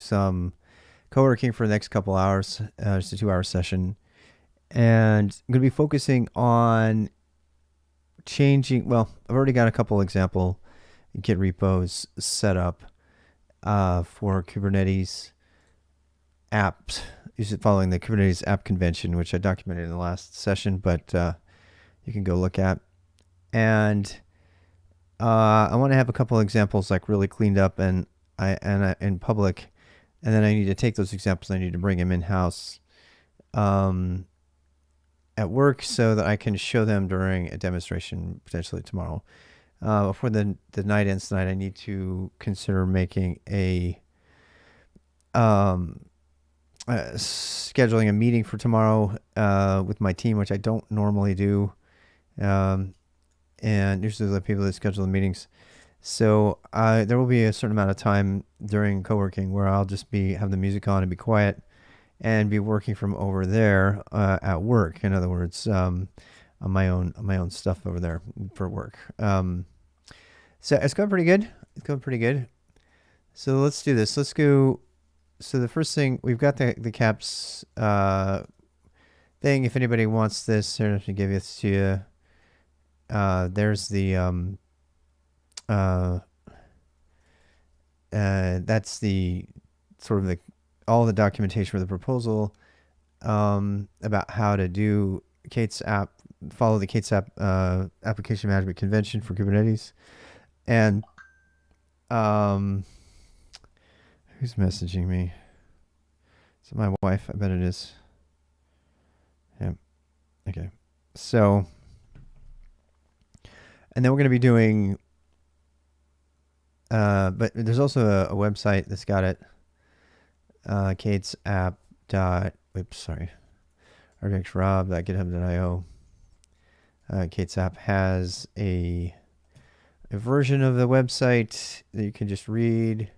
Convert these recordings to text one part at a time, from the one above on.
some coworking for the next couple hours. Just a 2-hour session. And I'm going to be focusing on changing. Well, I've already got a couple example Git repos set up for Kubernetes apps, following the Kubernetes app convention, which I documented in the last session, but you can go look at. And I want to have a couple examples like really cleaned up and in public, and then I need to take those examples. I need to bring them in house at work so that I can show them during a demonstration potentially tomorrow. Before the night ends tonight, I need to consider making scheduling a meeting for tomorrow with my team, which I don't normally do. And usually the people that schedule the meetings. So there will be a certain amount of time during coworking where I'll just have the music on and be quiet and be working from over there at work. In other words, on my own stuff over there for work. So it's going pretty good. It's going pretty good. So let's do this. Let's go. So the first thing, we've got the caps thing. If anybody wants this, I don't have to give this to you. There's the that's the sort of all the documentation for the proposal about how to do k8sapp, follow the k8sapp application management convention for Kubernetes. And who's messaging me? Is it my wife? I bet it is. Yeah. Okay. So, and then we're going to be doing, but there's also a website that's got it. k8sapp. Oops, sorry. architectrob.github.io. k8sapp has a version of the website that you can just read,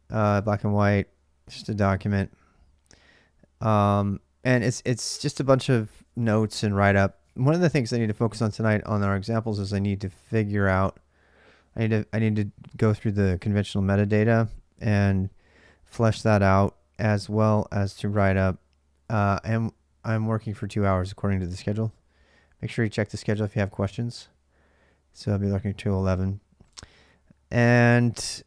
black and white, just a document. And it's just a bunch of notes and write up. One of the things I need to focus on tonight on our examples is I need to figure out, I need to go through the conventional metadata and flesh that out, as well as to write up. And I'm working for 2 hours according to the schedule. Make sure you check the schedule if you have questions. So I'll be looking till 11. And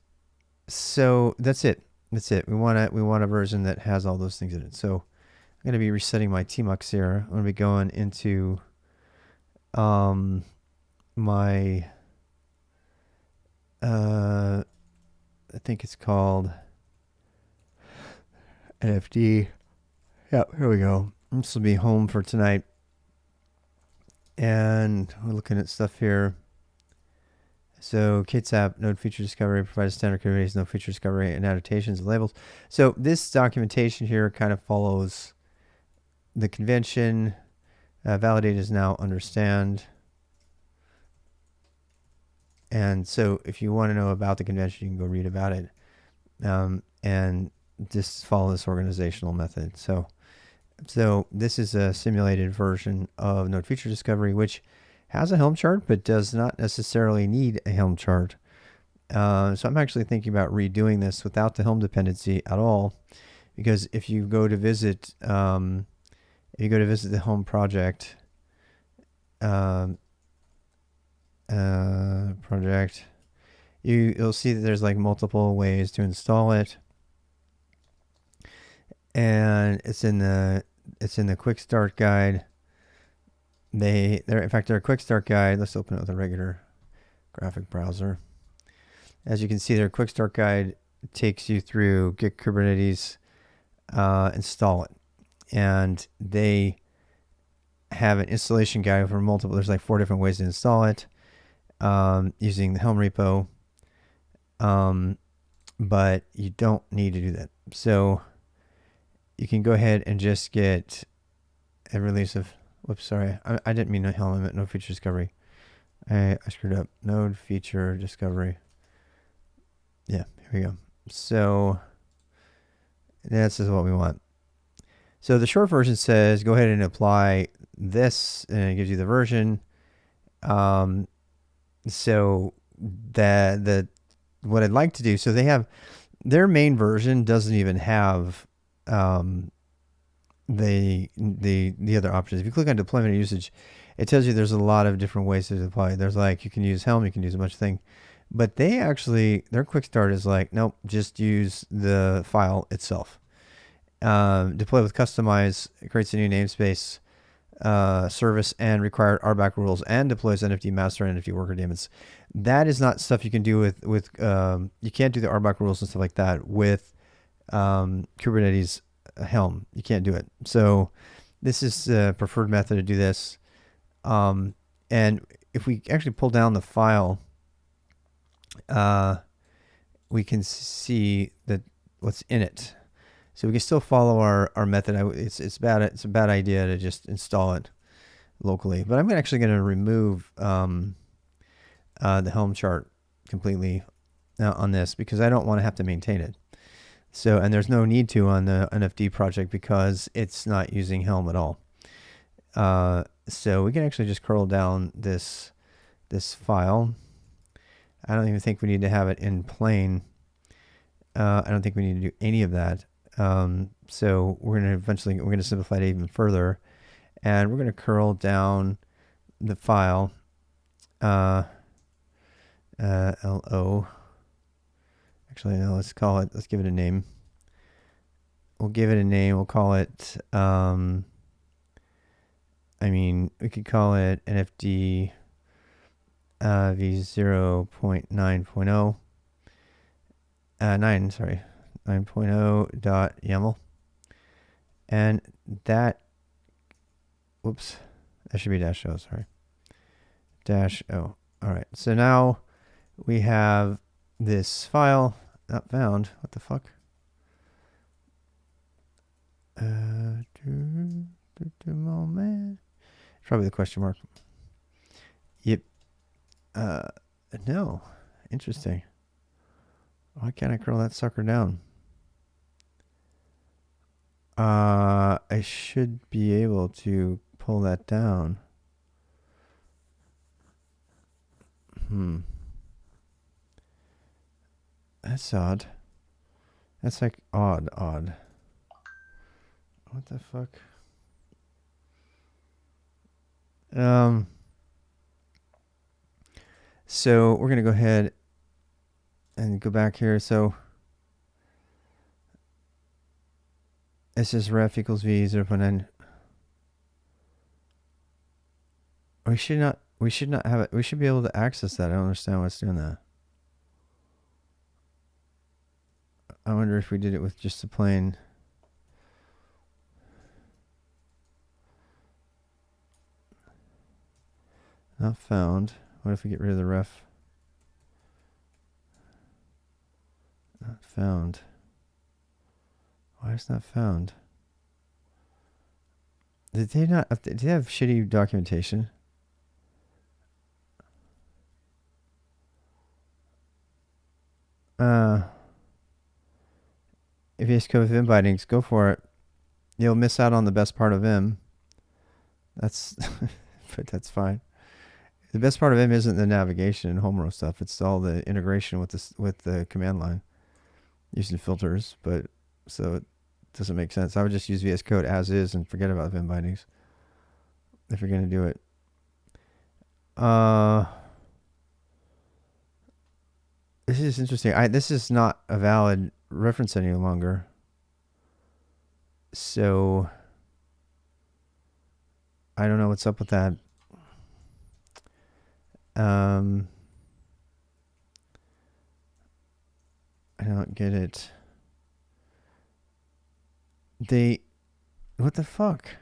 so that's it. That's it. We want a version that has all those things in it. So I'm going to be resetting my tmux here. I'm going to be going into my I think it's called NFD. Yeah, here we go. This will be home for tonight. And we're looking at stuff here. So k8sapp node feature discovery provides standard Kubernetes node feature discovery and annotations and labels. So this documentation here kind of follows the convention. Validate is now understand. And so if you want to know about the convention, you can go read about it. And just follow this organizational method. So this is a simulated version of node feature discovery, which has a Helm chart, but does not necessarily need a Helm chart. So I'm actually thinking about redoing this without the Helm dependency at all, because if you go to visit, the Helm project, you'll see that there's like multiple ways to install it, and it's in the quick start guide. In fact, their quick start guide, let's open it with a regular graphic browser. As you can see, their quick start guide takes you through Git Kubernetes, install it. And they have an installation guide for multiple, there's like 4 different ways to install it, using the Helm repo. But you don't need to do that. So you can go ahead and just get a release of, whoops, sorry, I didn't mean Helm, I meant node feature discovery. I screwed up. Node feature discovery. Yeah, here we go. So this is what we want. So the short version says go ahead and apply this, and it gives you the version. So what I'd like to do, so they have their main version doesn't even have the other options. If you click on deployment and usage, it tells you there's a lot of different ways to deploy. There's like, you can use Helm, you can use a bunch of things. But they actually, their quick start is like, nope, just use the file itself. Deploy with customize, it creates a new namespace service and required RBAC rules, and deploys NFT master and NFT worker daemons. That is not stuff you can do with you can't do the RBAC rules and stuff like that with Kubernetes Helm. You can't do it. So this is a preferred method to do this. And if we actually pull down the file, we can see that what's in it. So we can still follow our method. It's a bad idea to just install it locally. But I'm actually going to remove the Helm chart completely on this, because I don't want to have to maintain it. So, and there's no need to on the NFT project because it's not using Helm at all. So we can actually just curl down this file. I don't even think we need to have it in plain. I don't think we need to do any of that. So we're going to simplify it even further, and we're going to curl down the file, LO. Actually, no, let's give it a name. We'll give it a name. We'll call it, we could call it NFT v0.9.0, 9.0.yaml, and that, whoops, that should be -o, sorry, -o. All right, so now we have this file, not found, what the fuck? Moment. Probably the question mark. Yep. No, interesting. Why can't I curl that sucker down? I should be able to pull that down. That's odd. That's like odd. What the fuck? So we're gonna go ahead and go back here. So this is ref equals v 0.9. We should not have it. We should be able to access that. I don't understand what's doing that. I wonder if we did it with just a plain. Not found. What if we get rid of the ref? Not found. Why is not found? Did they have shitty documentation? If VS Code with Vim bindings, go for it. You'll miss out on the best part of Vim. But that's fine. The best part of Vim isn't the navigation and home row stuff. It's all the integration with the command line using filters. But so it doesn't make sense. I would just use VS Code as is and forget about Vim bindings if you're going to do it. This is interesting. This is not a valid reference any longer. So I don't know what's up with that. I don't get it. What the fuck?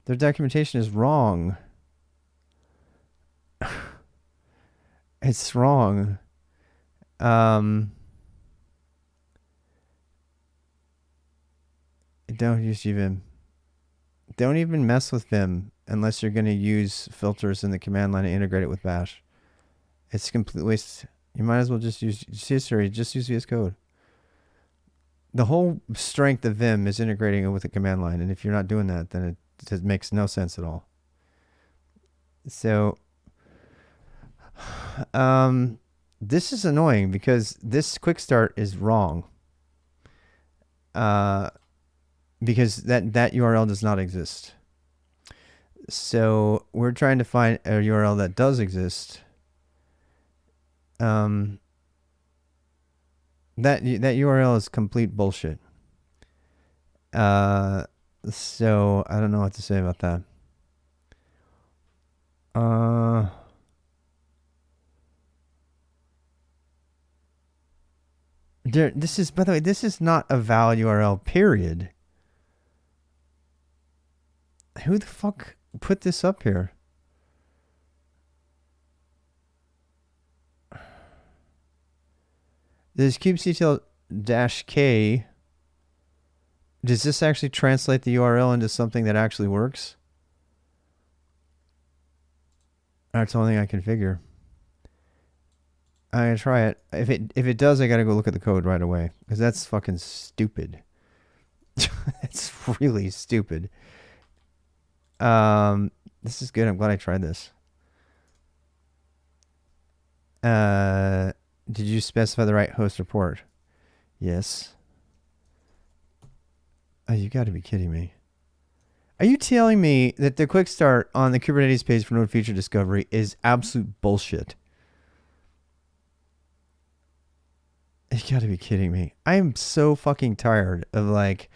Their documentation is wrong. It's wrong. Don't use Vim. Don't even mess with Vim unless you're going to use filters in the command line and integrate it with Bash. It's a complete waste. You might as well just use VS Code. The whole strength of Vim is integrating it with the command line, and if you're not doing that, then it makes no sense at all. So, This is annoying because this quick start is wrong. Because that URL does not exist. So we're trying to find a URL that does exist. That URL is complete bullshit. So I don't know what to say about that. This is, by the way, this is not a val URL, period. Who the fuck put this up here? This kubectl-k. Does this actually translate the URL into something that actually works? That's the only thing I can figure. I'm gonna try it. If it does, I gotta go look at the code right away because that's fucking stupid. It's really stupid. This is good. I'm glad I tried this. Did you specify the right host or port? Yes. Oh, you got to be kidding me. Are you telling me that the quick start on the Kubernetes page for node feature discovery is absolute bullshit? You got to be kidding me. I am so fucking tired of like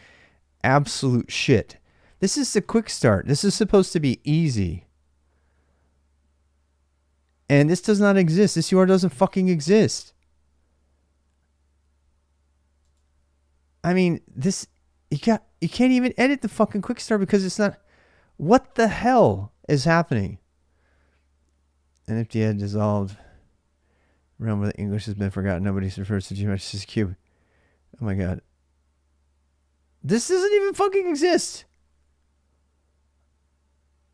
absolute shit. This is the quick start. This is supposed to be easy. And this does not exist. This URL doesn't fucking exist. I mean, this you can't even edit the fucking quick start because it's not. What the hell is happening? NFD dissolved. Realm where the English has been forgotten. Nobody refers to Gmail as cube. Oh my god. This doesn't even fucking exist.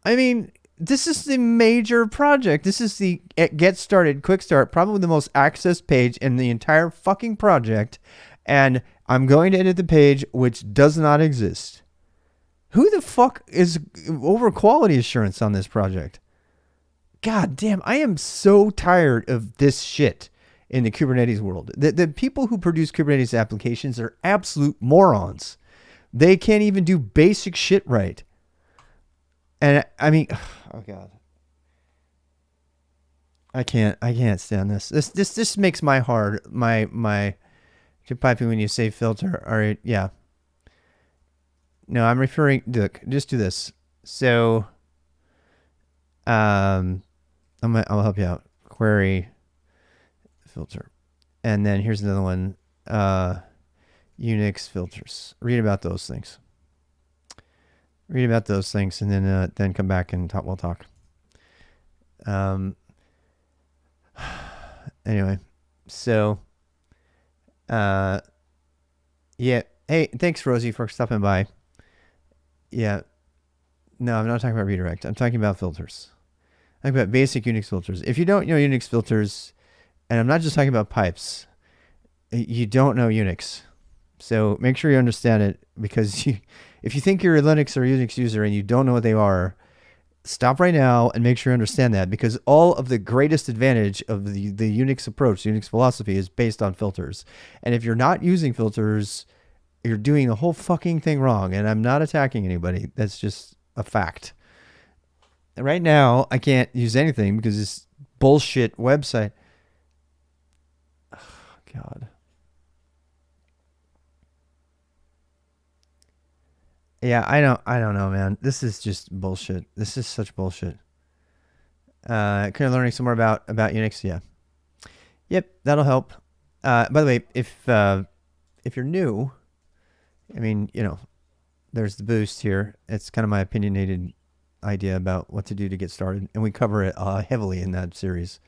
I mean, this is the major project. This is the get started quick start, probably the most accessed page in the entire fucking project. And I'm going to edit the page, which does not exist. Who the fuck is over quality assurance on this project? God damn, I am so tired of this shit in the Kubernetes world. The people who produce Kubernetes applications are absolute morons. They can't even do basic shit right. And I mean, oh god, I can't stand this. This makes my heart, my piping when you say filter. All right, yeah. No, I'm referring. Look, just do this. So, I'll help you out. Query filter, and then here's another one. Unix filters. Read about those things. Read about those things, and then come back and talk. We'll talk. Anyway, so, yeah. Hey, thanks, Rosie, for stopping by. Yeah. No, I'm not talking about redirect. I'm talking about filters. I'm talking about basic Unix filters. If you don't know Unix filters, and I'm not just talking about pipes, you don't know Unix. So make sure you understand it, because if you think you're a Linux or Unix user and you don't know what they are, stop right now and make sure you understand that, because all of the greatest advantage of the Unix approach, the Unix philosophy, is based on filters. And if you're not using filters, you're doing the whole fucking thing wrong. And I'm not attacking anybody. That's just a fact. Right now, I can't use anything because this bullshit website. Oh, God. Yeah, I don't know, man. This is just bullshit. This is such bullshit. Kind of learning some more about Unix. Yeah. Yep, that'll help. By the way, if you're new, I mean, there's the boost here. It's kind of my opinionated idea about what to do to get started, and we cover it heavily in that series.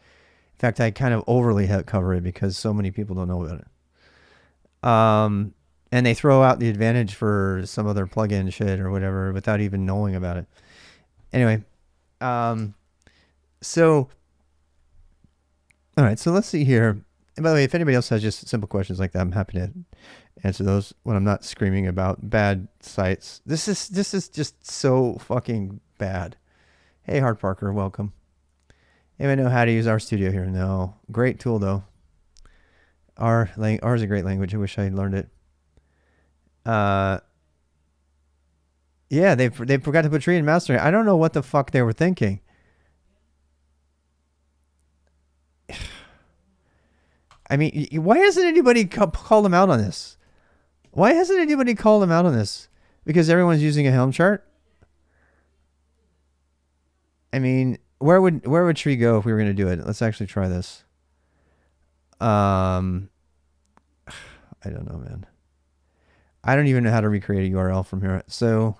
In fact, I kind of overly cover it because so many people don't know about it. And they throw out the advantage for some other plugin shit or whatever without even knowing about it. Anyway, so, all right, so let's see here. And by the way, if anybody else has just simple questions like that, I'm happy to answer those when I'm not screaming about bad sites. This is just so fucking bad. Hey, Hard Parker, welcome. Anybody know how to use RStudio here? No. Great tool, though. R is a great language. I wish I had learned it. Yeah, they forgot to put tree in master. I don't know what the fuck they were thinking. I mean, why hasn't anybody called them out on this? Why hasn't anybody called them out on this? Because everyone's using a Helm chart? I mean, where would tree go if we were going to do it? Let's actually try this. I don't know, man. I don't even know how to recreate a URL from here. So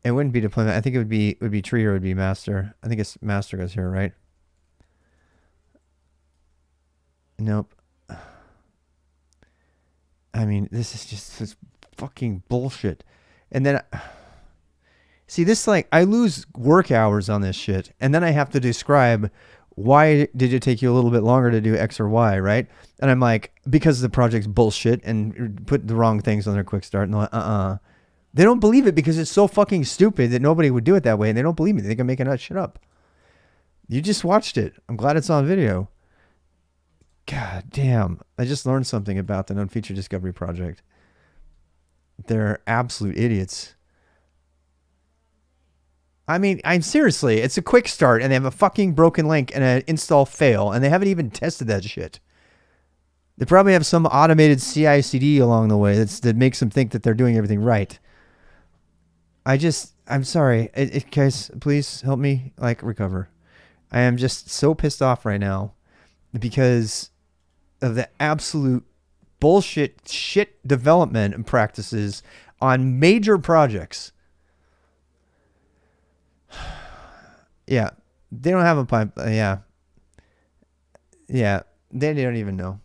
it wouldn't be deployment. I think it would be tree or it would be master. I think it's master goes here, right? Nope. I mean, this is just this fucking bullshit. And then, see, this, like, I lose work hours on this shit. And then I have to describe why did it take you a little bit longer to do X or Y, right? And I'm like, because the project's bullshit and put the wrong things on their quick start. And they're like, They don't believe it because it's so fucking stupid that nobody would do it that way. And they don't believe me. They think I'm making that shit up. You just watched it. I'm glad it's on video. God damn. I just learned something about the nonfeatured discovery project. They're absolute idiots. I mean, I'm seriously, it's a quick start and they have a fucking broken link and an install fail and they haven't even tested that shit. They probably have some automated CI/CD along the way that makes them think that they're doing everything right. I'm sorry. Guys, please help me recover. I am just so pissed off right now because of the absolute bullshit shit development and practices on major projects. Yeah, they don't have a pipe. Yeah, they don't even know.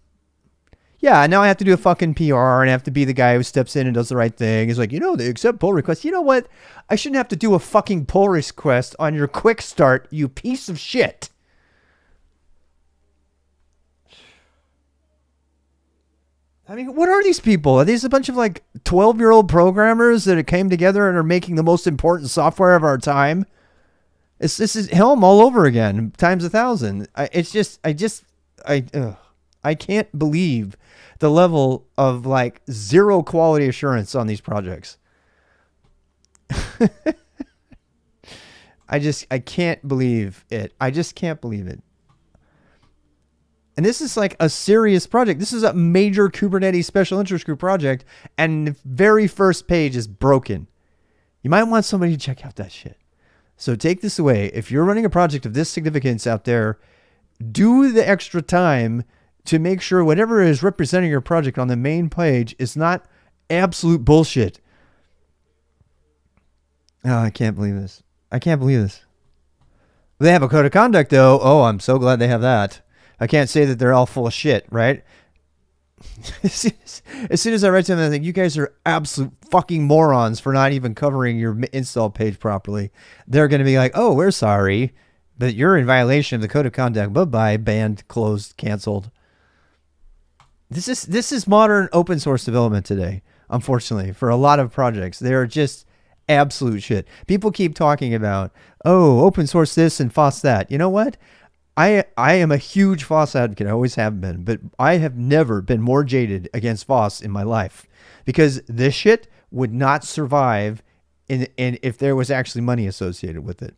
Yeah, now I have to do a fucking PR and I have to be the guy who steps in and does the right thing. It's like, they accept pull requests. You know what? I shouldn't have to do a fucking pull request on your quick start, you piece of shit. I mean, what are these people? Are these a bunch of 12-year-old programmers that came together and are making the most important software of our time? This is Helm all over again, times 1,000. I can't believe the level of zero quality assurance on these projects. I can't believe it. I just can't believe it. And this is a serious project. This is a major Kubernetes special interest group project. And the very first page is broken. You might want somebody to check out that shit. So take this away. If you're running a project of this significance out there, do the extra time to make sure whatever is representing your project on the main page is not absolute bullshit. Oh, I can't believe this. I can't believe this. They have a code of conduct, though. Oh, I'm so glad they have that. I can't say that they're all full of shit, right? As soon as I write to them, I think you guys are absolute fucking morons for not even covering your install page properly. They're going to be like, oh, we're sorry, but you're in violation of the code of conduct. Bye-bye, banned, closed, canceled. This is modern open source development today, unfortunately, for a lot of projects. They're just absolute shit. People keep talking about, oh, open source this and foss that. You know what? I am a huge foss advocate. I always have been, but I have never been more jaded against foss in my life because this shit would not survive if there was actually money associated with it.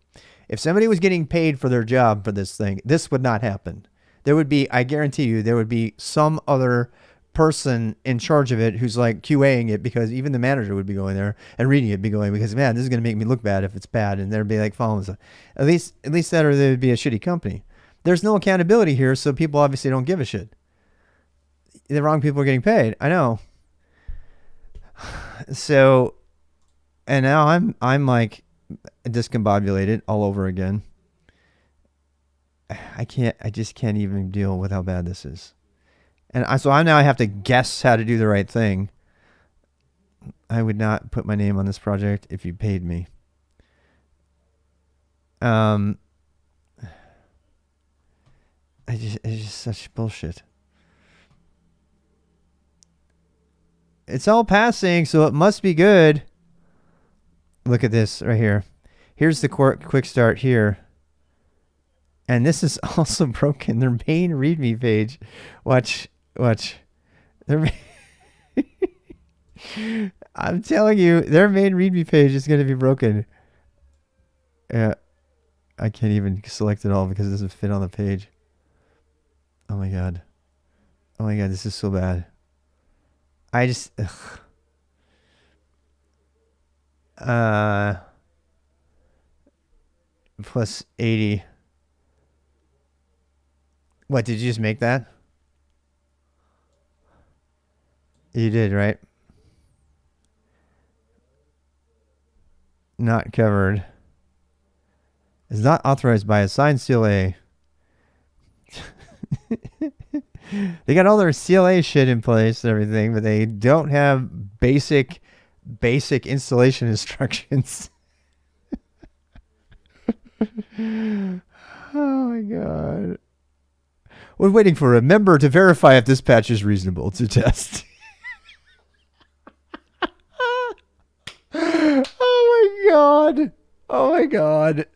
If somebody was getting paid for their job for this thing, this would not happen. There would be, I guarantee you, there would be some other person in charge of it who's QAing it, because even the manager would be going there and reading it, be going, because man, this is going to make me look bad if it's bad, and there'd be following stuff. At least that, or there would be a shitty company. There's no accountability here, so people obviously don't give a shit. The wrong people are getting paid. I know. So, and now I'm discombobulated all over again. I just can't even deal with how bad this is. And I now have to guess how to do the right thing. I would not put my name on this project if you paid me. It's just such bullshit. It's all passing, so it must be good. Look at this right here. Here's the quick start here. And this is also broken. Their main README page. Watch. Their I'm telling you, their main README page is going to be broken. Yeah. I can't even select it all because it doesn't fit on the page. Oh my god. Oh my god, this is so bad. I just... plus 80. What, did you just make that? You did, right? Not covered. Is not authorized by assigned CLA. They got all their CLA shit in place and everything, but they don't have basic installation instructions. Oh my god. We're waiting for a member to verify if this patch is reasonable to test. Oh my god. Oh my god.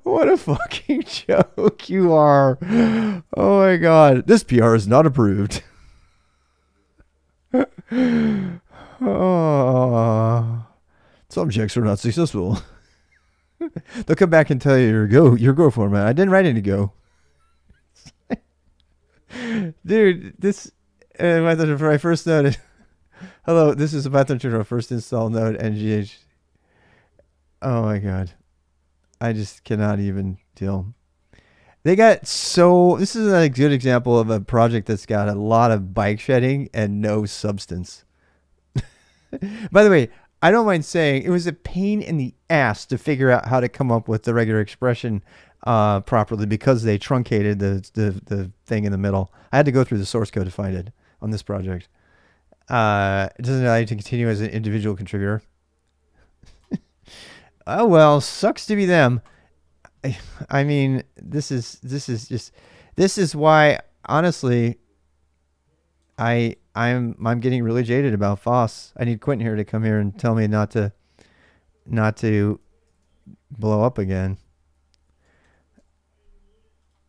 What a fucking joke you are. Oh my god. This PR is not approved. Oh. Some checks are not successful. They'll come back and tell you your go format. I didn't write any go. Dude, this when I first noted. Hello, this is a Python tutorial first install node ngh. Oh my god. I just cannot even deal. They got so... This is a good example of a project that's got a lot of bike shedding and no substance. By the way, I don't mind saying it was a pain in the ass to figure out how to come up with the regular expression properly because they truncated the thing in the middle. I had to go through the source code to find it on this project. It doesn't allow you to continue as an individual contributor. Oh well, sucks to be them. I mean, this is why honestly I'm getting really jaded about foss. I need Quentin here to come here and tell me not to blow up again.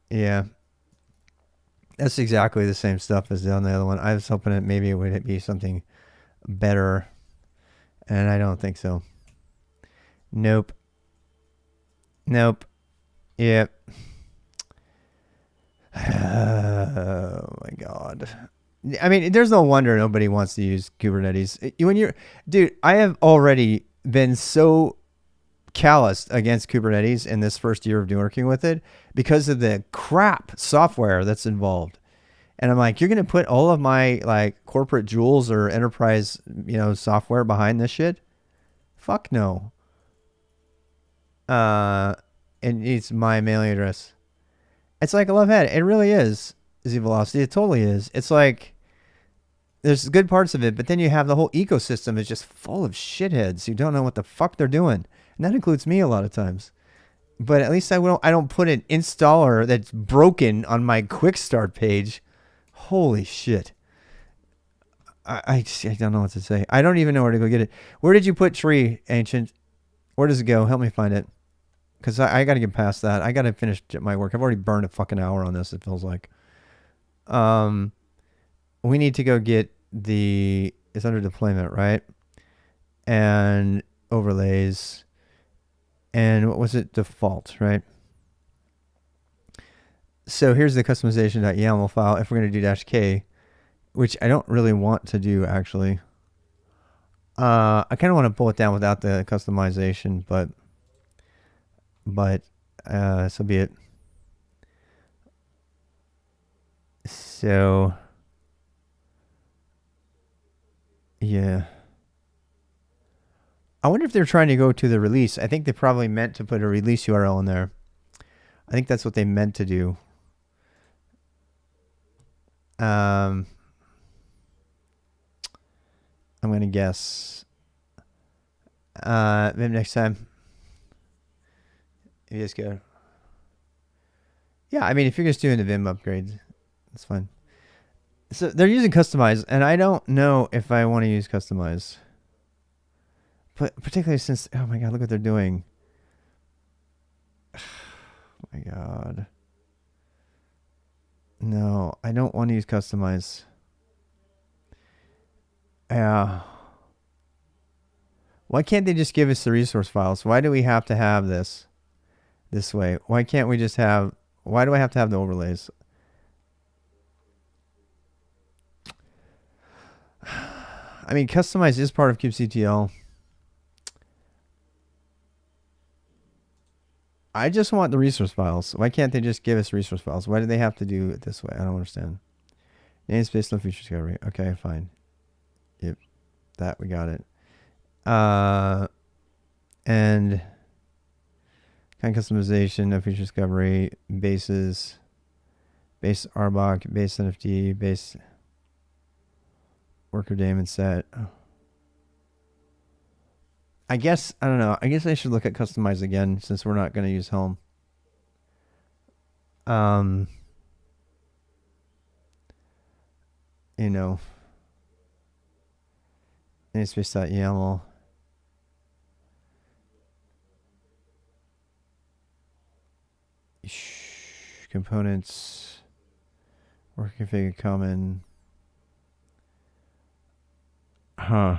Yeah. That's exactly the same stuff as on the other one. I was hoping that maybe it would be something better, and I don't think so. Nope. Yep. Oh my god. I mean, there's no wonder nobody wants to use Kubernetes. Dude, I have already been so calloused against Kubernetes in this first year of working with it because of the crap software that's involved. And I'm like, you're going to put all of my like corporate jewels or enterprise, software behind this shit? Fuck no. It needs my mailing address. It's like a love head. It really is. Z-Velocity. It totally is. It's like there's good parts of it, but then you have the whole ecosystem is just full of shitheads who don't know what the fuck they're doing. And that includes me a lot of times. But at least I don't put an installer that's broken on my quick start page. Holy shit. I don't know what to say. I don't even know where to go get it. Where did you put tree, Ancient? Where does it go? Help me find it. Because I got to get past that. I got to finish my work. I've already burned a fucking hour on this, it feels like. We need to go get it's under deployment, right? And overlays. And what was it? Default, right? So here's the customization.yaml file. If we're going to do -k, which I don't really want to do, actually. I kind of want to pull it down without the customization, but so be it. So yeah, I wonder if they're trying to go to the release. I think they probably meant to put a release URL in there. I think that's what they meant to do. I'm going to guess. Maybe next time. You just go. Yeah, I mean, if you're just doing the Vim upgrades, that's fine. So they're using customize, and I don't know if I want to use customize. But particularly since, oh my god, look what they're doing. my God. No, I don't want to use customize. Yeah. Why can't they just give us the resource files? Why do we have to have this way? Why can't we just have, why do I have to have the overlays? I mean, customize is part of kubectl. I just want the resource files. Why can't they just give us resource files? Why do they have to do it this way? I don't understand. Namespace, no feature discovery. Okay, fine. Yep, that we got it. And kind customization, no feature discovery, bases, base RBOC, base NFT, base worker daemon set. I guess, I don't know. I guess I should look at customize again since we're not going to use Helm. You know, namespace.yaml. Components, worker config common. Huh.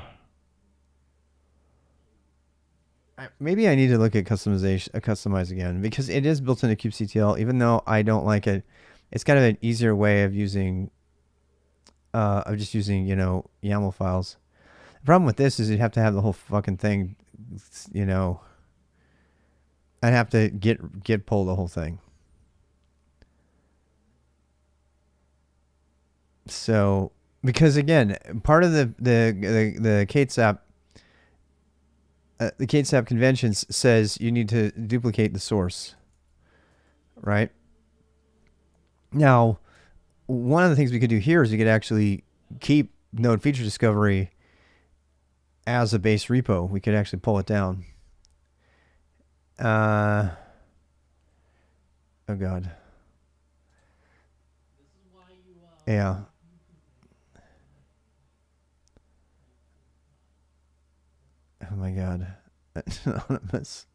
Maybe I need to look at customize again because it is built into kubectl. Even though I don't like it, it's kind of an easier way of using, just using, you know, YAML files. The problem with this is you'd have to have the whole fucking thing, you know. I'd have to git pull the whole thing. So because again, part of the k8sapp. The k8sapp conventions says you need to duplicate the source, right? Now, one of the things we could do here is we could actually keep node feature discovery as a base repo. We could actually pull it down. Oh God. Yeah. Oh my God. Anonymous.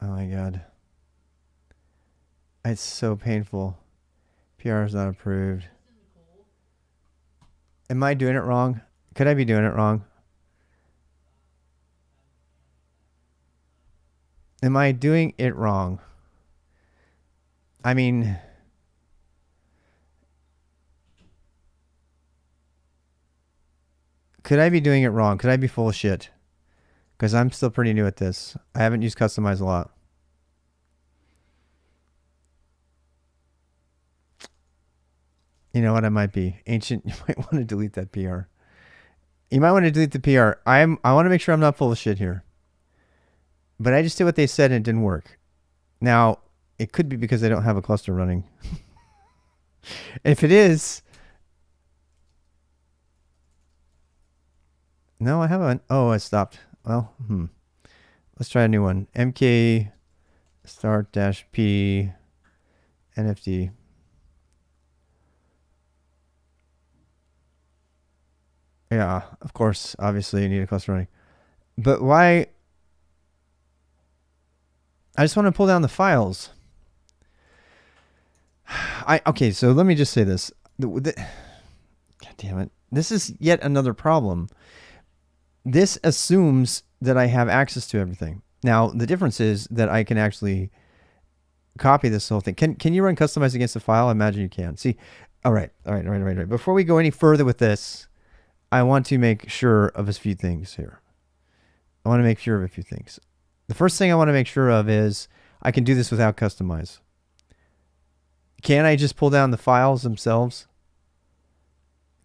Oh my God. It's so painful. PR is not approved. Am I doing it wrong? Could I be doing it wrong? Am I doing it wrong? I mean, could I be doing it wrong? Could I be full of shit? Because I'm still pretty new at this. I haven't used customize a lot. You know what? I might be ancient. You might want to delete that PR. You might want to delete the PR. I want to make sure I'm not full of shit here. But I just did what they said and it didn't work. Now, it could be because I don't have a cluster running. If it is... No, I haven't. Oh, it stopped. Well, let's try a new one. mk start-p nfd. Yeah, of course. Obviously, you need a cluster running. But why... I just want to pull down the files. Okay, so let me just say this. God damn it. This is yet another problem. This assumes that I have access to everything. Now, the difference is that I can actually copy this whole thing. Can you run customize against a file? I imagine you can. See, all right. Before we go any further with this, I want to make sure of a few things here. I want to make sure of a few things. The first thing I want to make sure of is I can do this without customize. Can I just pull down the files themselves?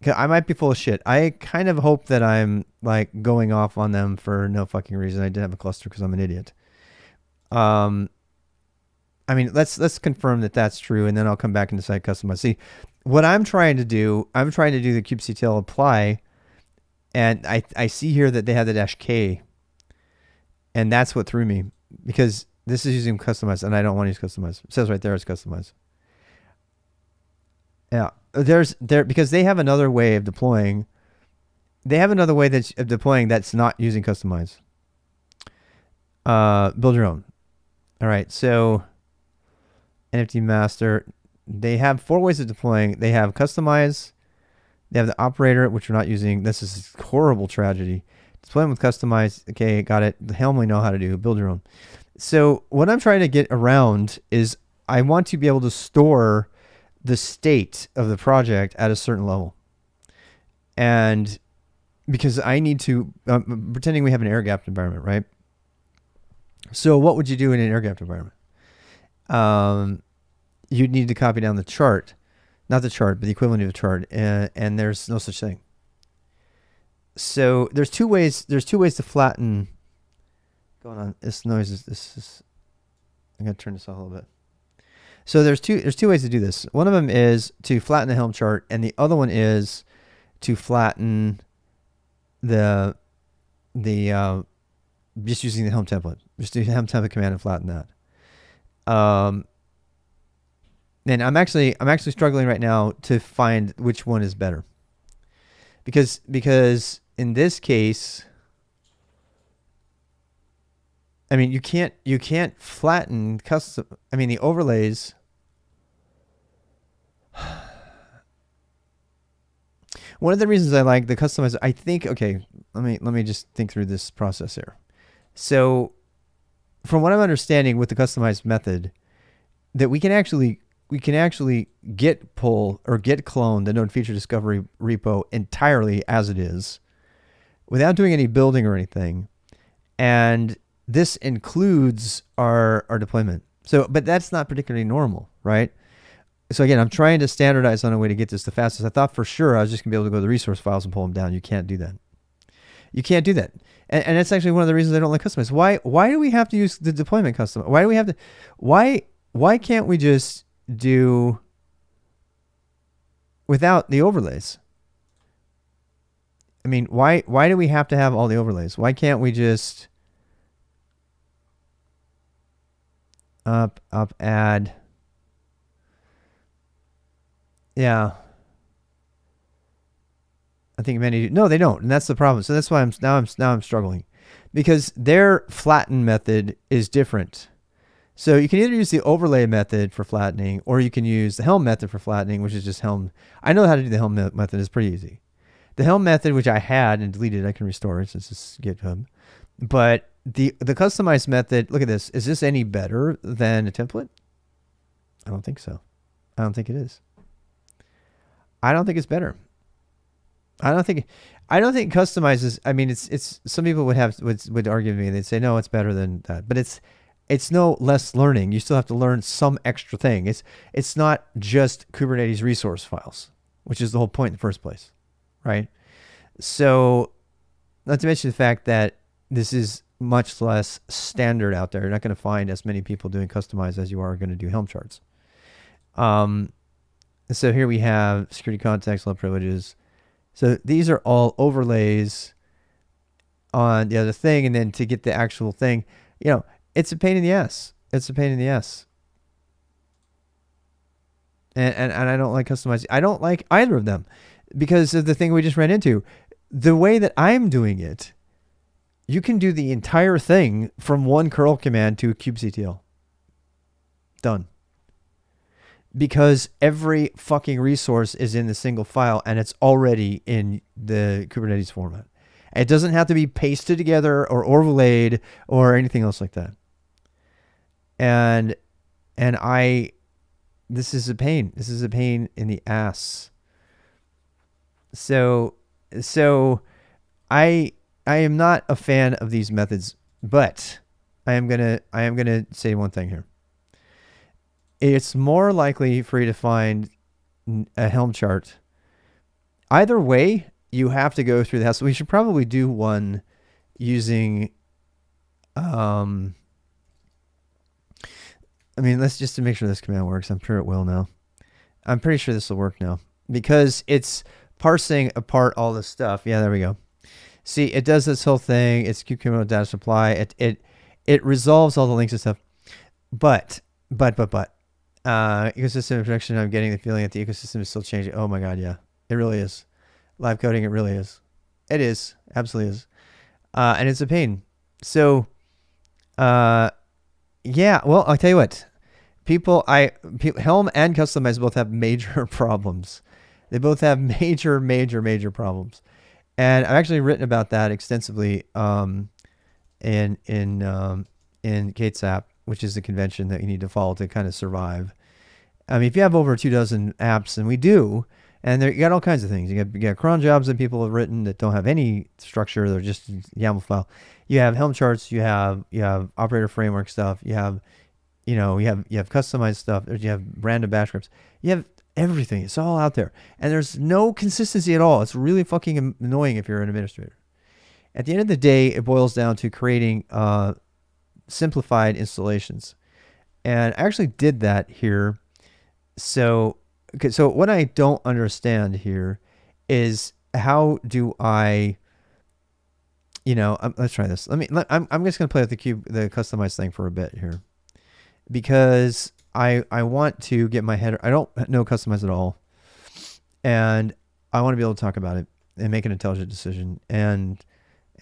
I might be full of shit. I kind of hope that I'm like going off on them for no fucking reason. I did have a cluster because I'm an idiot. I mean, let's confirm that that's true, and then I'll come back and decide customize. See, what I'm trying to do the kubectl apply, and I see here that they have the -k, and that's what threw me because this is using customize, and I don't want to use customize. It says right there it's customize. Yeah, because they have another way of deploying. They have another way of deploying that's not using customize. Build your own. All right, so NFT master, they have 4 ways of deploying. They have customize, they have the operator, which we're not using. This is a horrible tragedy. Deployment with customize. Okay, got it. The helm we know how to do. Build your own. So what I'm trying to get around is I want to be able to store the state of the project at a certain level. And because I need to, pretending we have an air-gapped environment, right? So what would you do in an air-gapped environment? You'd need to copy down the chart. Not the chart, but the equivalent of the chart. And there's no such thing. So there's two ways to flatten. Going on, this noise is I'm gonna turn this off a little bit. So there's two ways to do this. One of them is to flatten the Helm chart, and the other one is to flatten the just using the Helm template. Just do the Helm template command and flatten that. And I'm actually struggling right now to find which one is better. Because in this case, I mean, you can't flatten custom. I mean, the overlays. One of the reasons I like the customizer, I think, okay, let me just think through this process here. So, from what I'm understanding with the customized method, that we can actually git pull or git clone the nonfeatured discovery repo entirely as it is, without doing any building or anything, and this includes our deployment. So, but that's not particularly normal, right? So again, I'm trying to standardize on a way to get this the fastest. I thought for sure I was just gonna be able to go to the resource files and pull them down. You can't do that. You can't do that. And that's actually one of the reasons I don't like customize. Why do we have to use the deployment custom? Why do we have to, why can't we just do without the overlays? I mean, why do we have to have all the overlays? Why can't we just up, add? Yeah. I think many do. No, they don't, and that's the problem. So that's why I'm struggling, because their flatten method is different. So you can either use the overlay method for flattening, or you can use the Helm method for flattening, which is just Helm. I know how to do the Helm method. It's pretty easy. The Helm method, which I had and deleted, I can restore it since it's GitHub. But the customized method, look at this. Is this any better than a template? I don't think so. I don't think it is. I don't think it's better. I don't think customizes. I mean, it's some people would argue with me. They'd say no, it's better than that. But it's no less learning. You still have to learn some extra thing. It's not just Kubernetes resource files, which is the whole point in the first place, right? So, not to mention the fact that this is much less standard out there. You're not going to find as many people doing customize as you are going to do Helm charts. So here we have security context, low privileges. So these are all overlays on the other thing, and then to get the actual thing, you know, it's a pain in the ass. It's a pain in the ass. And I don't like customizing. I don't like either of them because of the thing we just ran into. The way that I'm doing it, you can do the entire thing from one curl command to kubectl. Done. Because every fucking resource is in the single file and it's already in the Kubernetes format. It doesn't have to be pasted together or overlaid or anything else like that. And this is a pain. This is a pain in the ass. So I am not a fan of these methods, but I am gonna say one thing here. It's more likely for you to find a Helm chart. Either way, you have to go through the hassle. We should probably do one using, I mean, let's just to make sure this command works. I'm sure it will now. I'm pretty sure this will work now because it's parsing apart all this stuff. Yeah, there we go. See, it does this whole thing. It's kubectl data supply. It resolves all the links and stuff. But. Ecosystem protection, I'm getting the feeling that the ecosystem is still changing. Oh my God, yeah. It really is. Live coding, it really is. It is. Absolutely is. And it's a pain. So, Yeah, well, I'll tell you what. Helm and Customize both have major problems. They both have major problems. And I've actually written about that extensively in k8sapp, which is the convention that you need to follow to kind of survive. I mean, if you have over 24 apps, and we do, and you got all kinds of things. You got cron jobs that people have written that don't have any structure; they're just YAML file. You have Helm charts. You have operator framework stuff. You have you have customized stuff. You have random bash scripts. You have everything. It's all out there, and there's no consistency at all. It's really fucking annoying if you're an administrator. At the end of the day, it boils down to creating simplified installations, and I actually did that here. So what I don't understand here is how do I, let's try this. I'm just gonna play with the customized thing for a bit here, because I want to get my head. I don't know customize at all, and I want to be able to talk about it and make an intelligent decision. And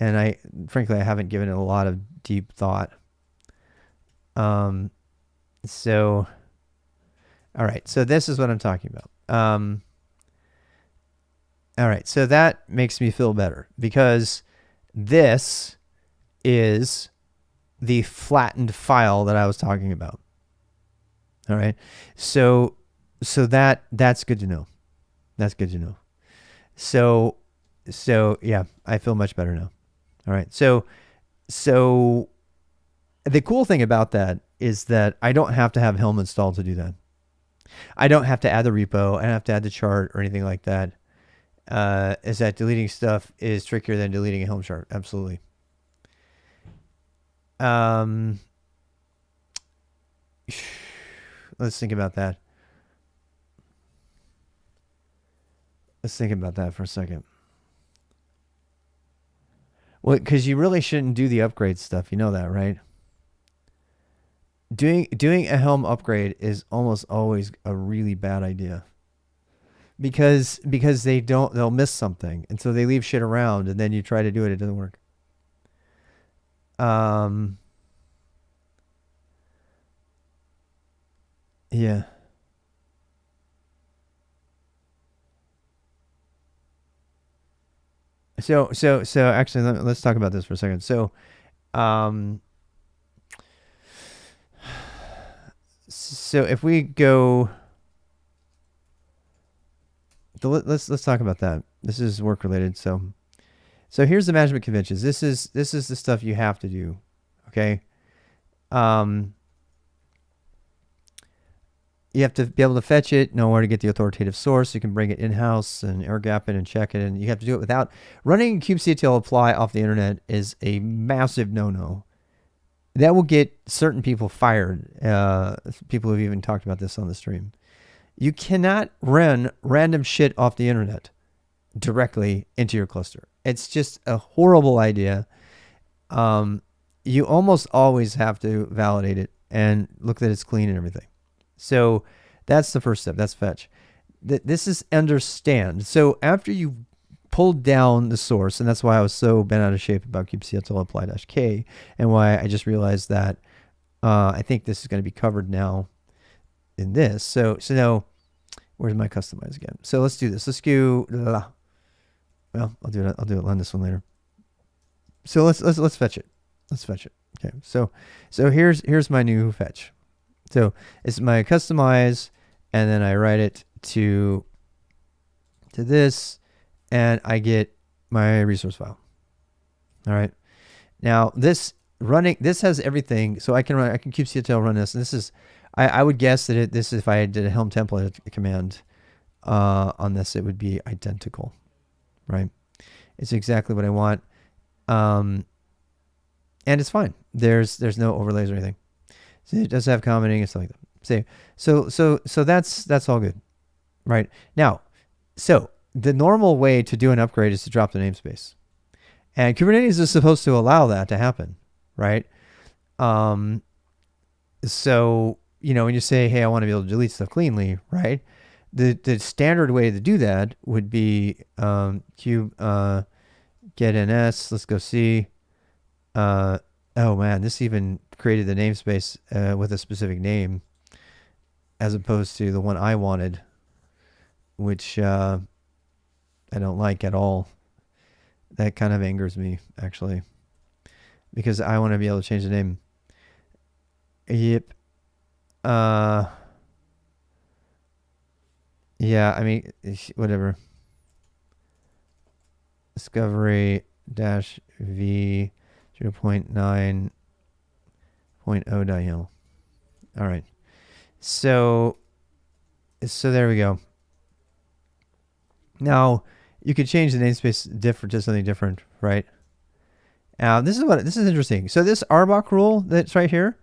I frankly I haven't given it a lot of deep thought. So. All right, so this is what I'm talking about. All right, so that makes me feel better, because this is the flattened file that I was talking about. All right, so that's good to know. That's good to know. So yeah, I feel much better now. All right, so the cool thing about that is that I don't have to have Helm installed to do that. I don't have to add the repo. I don't have to add the chart or anything like that. Is that deleting stuff is trickier than deleting a Helm chart? Absolutely. Let's think about that. Let's think about that for a second. Well, because you really shouldn't do the upgrade stuff. You know that, right? Doing a Helm upgrade is almost always a really bad idea, because they'll miss something, and so they leave shit around, and then you try to do it, it doesn't work. Yeah. So actually, let's talk about this for a second. So, so if we go, let's talk about that. This is work related. So here's the management conventions. This is the stuff you have to do. Okay. You have to be able to fetch it, know where to get the authoritative source. You can bring it in-house and air gap it and check it, and you have to do it without running kubectl apply off the internet is a massive no-no. That will get certain people fired. People have even talked about this on the stream. You cannot run random shit off the internet directly into your cluster. It's just a horrible idea. You almost always have to validate it and look that it's clean and everything. So that's the first step. That's fetch. This is understand. So after you've pulled down the source, and that's why I was so bent out of shape about kubectl apply-k, and why I just realized that I think this is going to be covered now in this. So now, where's my customize again? So let's do this. Let's go. Well, I'll do it on this one later. So let's fetch it. Let's fetch it. Okay. So here's my new fetch. So it's my customize, and then I write it to this, and I get my resource file. All right. Now this has everything. So I can kubectl run this, and this is, I would guess that this, if I did a Helm template command on this, it would be identical, right? It's exactly what I want, and it's fine. There's no overlays or anything. So it does have commenting and stuff like that. So that's all good, right? Now, so the normal way to do an upgrade is to drop the namespace, and Kubernetes is supposed to allow that to happen, right? So when you say, hey, I want to be able to delete stuff cleanly, right? The standard way to do that would be kube get ns. Let's go see. Oh man, this even created the namespace with a specific name as opposed to the one I wanted, which I don't like at all. That kind of angers me, actually, because I want to be able to change the name. Yep. Yeah, I mean, whatever. Discovery dash v 0.9.0.yaml. All right. So there we go. Now you could change the namespace to something different, right? Now this is interesting. So this RBOK rule that's right here,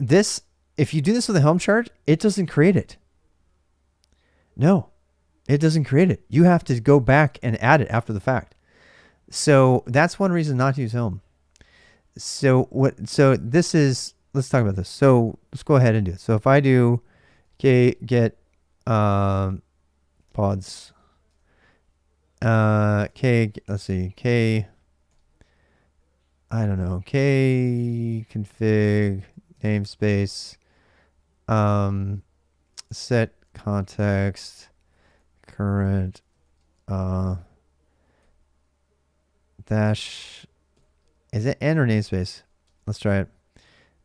if you do this with a Helm chart, it doesn't create it. No, it doesn't create it. You have to go back and add it after the fact. So that's one reason not to use Helm. So this is, let's talk about this. So let's go ahead and do it. So if I do get pods, let's see, I don't know, config namespace, set context current dash, is it n or namespace? Let's try it.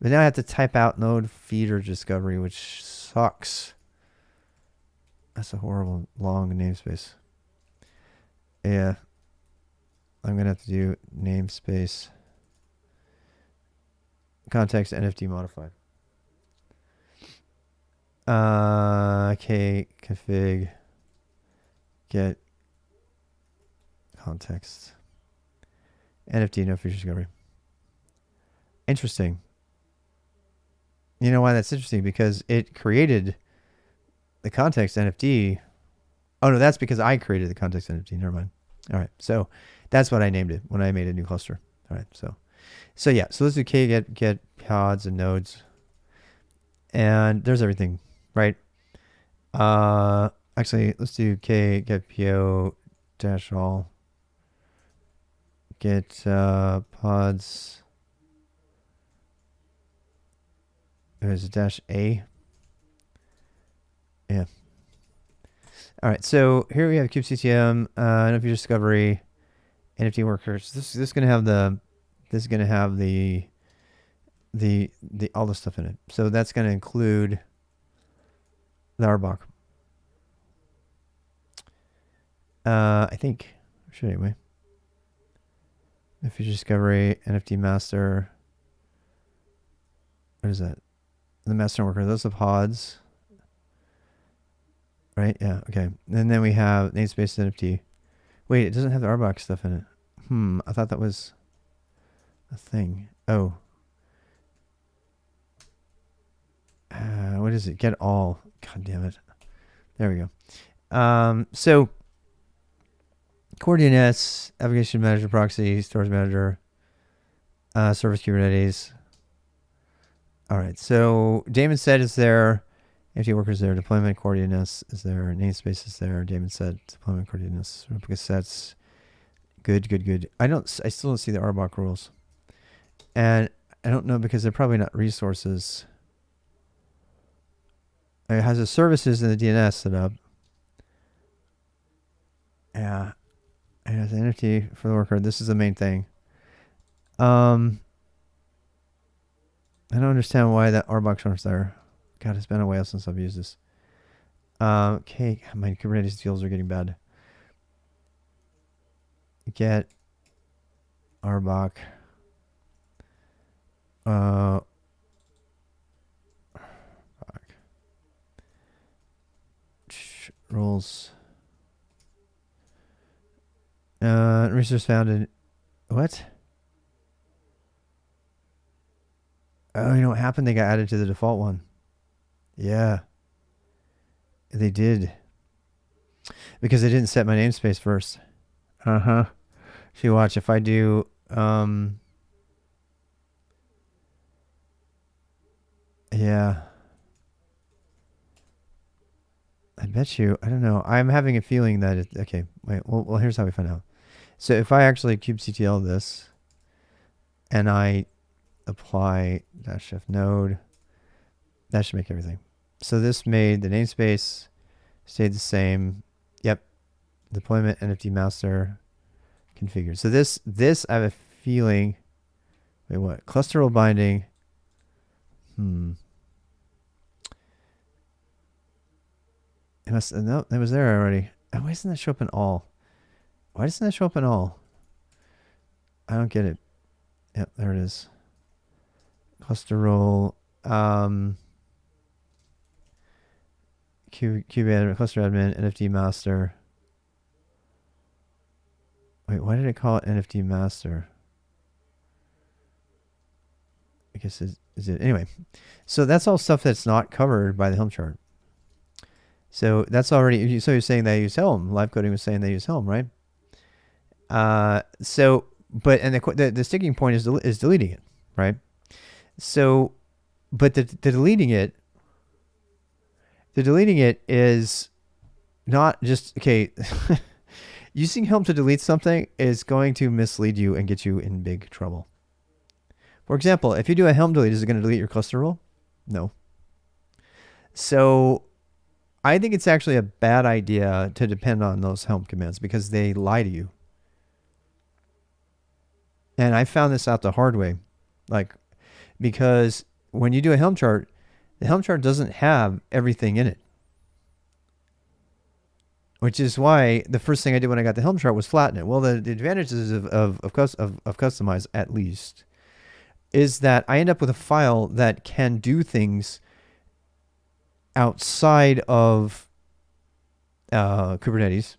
But now I have to type out nonfeatured discovery, which sucks. That's a horrible long namespace. Yeah, I'm gonna have to do namespace context NFT modified. Config get context NFT no feature discovery. Interesting. You know why that's interesting? Because it created the context NFT. Oh no, that's because I created the context NFT. Never mind. All right, so that's what I named it when I made a new cluster. All right, so yeah, so let's do get pods and nodes, and there's everything, right? Actually, let's do get po dash all get pods. There's a dash a. Yeah. All right, so here we have kubectl, NFT discovery, NFT workers. This is going to have the all the stuff in it. So that's going to include the RBOK. I think should anyway. NFT discovery, NFT master. What is that? The master worker. Those are pods. Right? Yeah. Okay. And then we have namespace NFT. Wait, it doesn't have the RBOK stuff in it. I thought that was a thing. Oh. What is it? Get all. God damn it. There we go. So coordinates, application manager, proxy, storage manager, service Kubernetes. All right. So daemon set is there. NFT workers there, deployment coordinates is there, namespace is there, daemon set, deployment coordinates, replica sets. Good. I still don't see the RBOK rules. And I don't know because they're probably not resources. It has the services and the DNS set up. Yeah. It has NFT for the worker. This is the main thing. I don't understand why that RBOK is there. God, it's been a while since I've used this. Okay, my Kubernetes skills are getting bad. Get RBOK. Rules. Resource found in what? Oh, you know what happened? They got added to the default one. Yeah, they did. Because they didn't set my namespace first. See, watch if I do yeah. I bet you, I don't know. I'm having a feeling that okay, wait, well here's how we find out. So if I actually kubectl this and I apply -f node. That should make everything. So this made the namespace stayed the same. Yep. Deployment NFT master configured. So this I have a feeling. Wait, what? Cluster role binding. It must, no, it was there already. Oh, why doesn't that show up in all? Why doesn't that show up in all? I don't get it. Yep, there it is. Cluster role. Admin, cluster admin, NFT master. Wait, why did it call it NFT master? I guess is it anyway? So that's all stuff that's not covered by the Helm chart. So that's already. So you're saying they use Helm. Live coding was saying they use Helm, right? So, but and the sticking point is deleting it, right? So, but the deleting it is not just okay. Using Helm to delete something is going to mislead you and get you in big trouble. For example, if you do a Helm delete, is it going to delete your cluster role? No. So I think it's actually a bad idea to depend on those Helm commands because they lie to you. And I found this out the hard way. Because when you do a Helm chart, the Helm chart doesn't have everything in it. Which is why the first thing I did when I got the Helm chart was flatten it. Well, the advantages of Kustomize, at least, is that I end up with a file that can do things outside of Kubernetes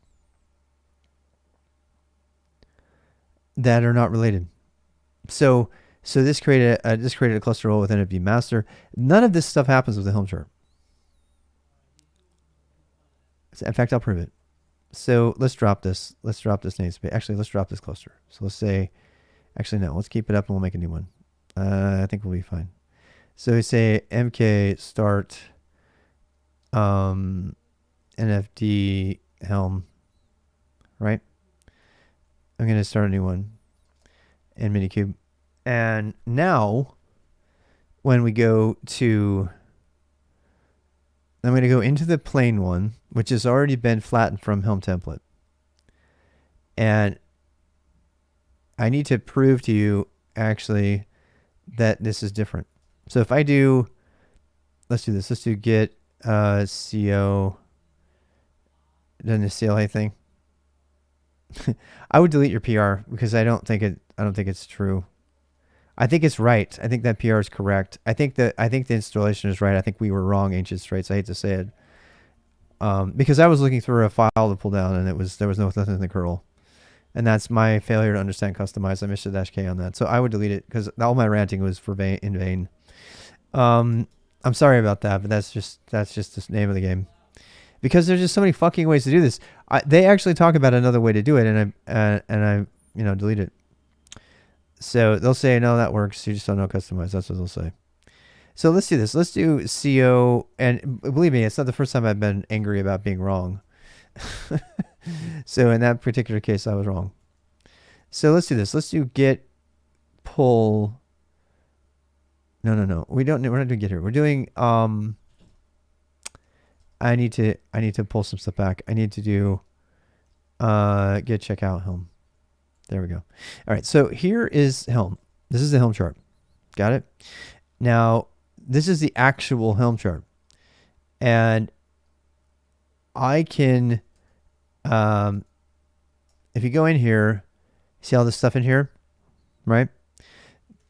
that are not related. So this created a cluster role with NFT master. None of this stuff happens with the Helm chart. In fact, I'll prove it. So let's drop this. Let's drop this namespace. Actually, let's drop this cluster. So let's say, actually no, let's keep it up and we'll make a new one. I think we'll be fine. So we say mk start nfd helm, right? I'm going to start a new one in Minikube. And now when we go to, I'm going to go into the plain one, which has already been flattened from Helm template. And I need to prove to you actually that this is different. So if I do, let's do this. Let's do get co, then the CLA thing. I would delete your PR because I don't think it's true. I think it's right. I think that PR is correct. I think the installation is right. I think we were wrong, Ancient Straits. I hate to say it. Because I was looking through a file to pull down and there was nothing in the curl. And that's my failure to understand Kustomize. I missed a -k on that. So I would delete it because all my ranting was in vain. I'm sorry about that, but that's just the name of the game. Because there's just so many fucking ways to do this. They actually talk about another way to do it, and I delete it. So they'll say, no, that works. You just don't know Kustomize. That's what they'll say. So let's do this. Let's do CO. And believe me, it's not the first time I've been angry about being wrong. So in that particular case, I was wrong. So let's do this. Let's do get pull. No. We're not doing get here. We're doing I need to pull some stuff back. I need to do get checkout Helm. There we go. All right, so here is Helm. This is the Helm chart. Got it? Now, this is the actual Helm chart. And I can, if you go in here, see all this stuff in here, right?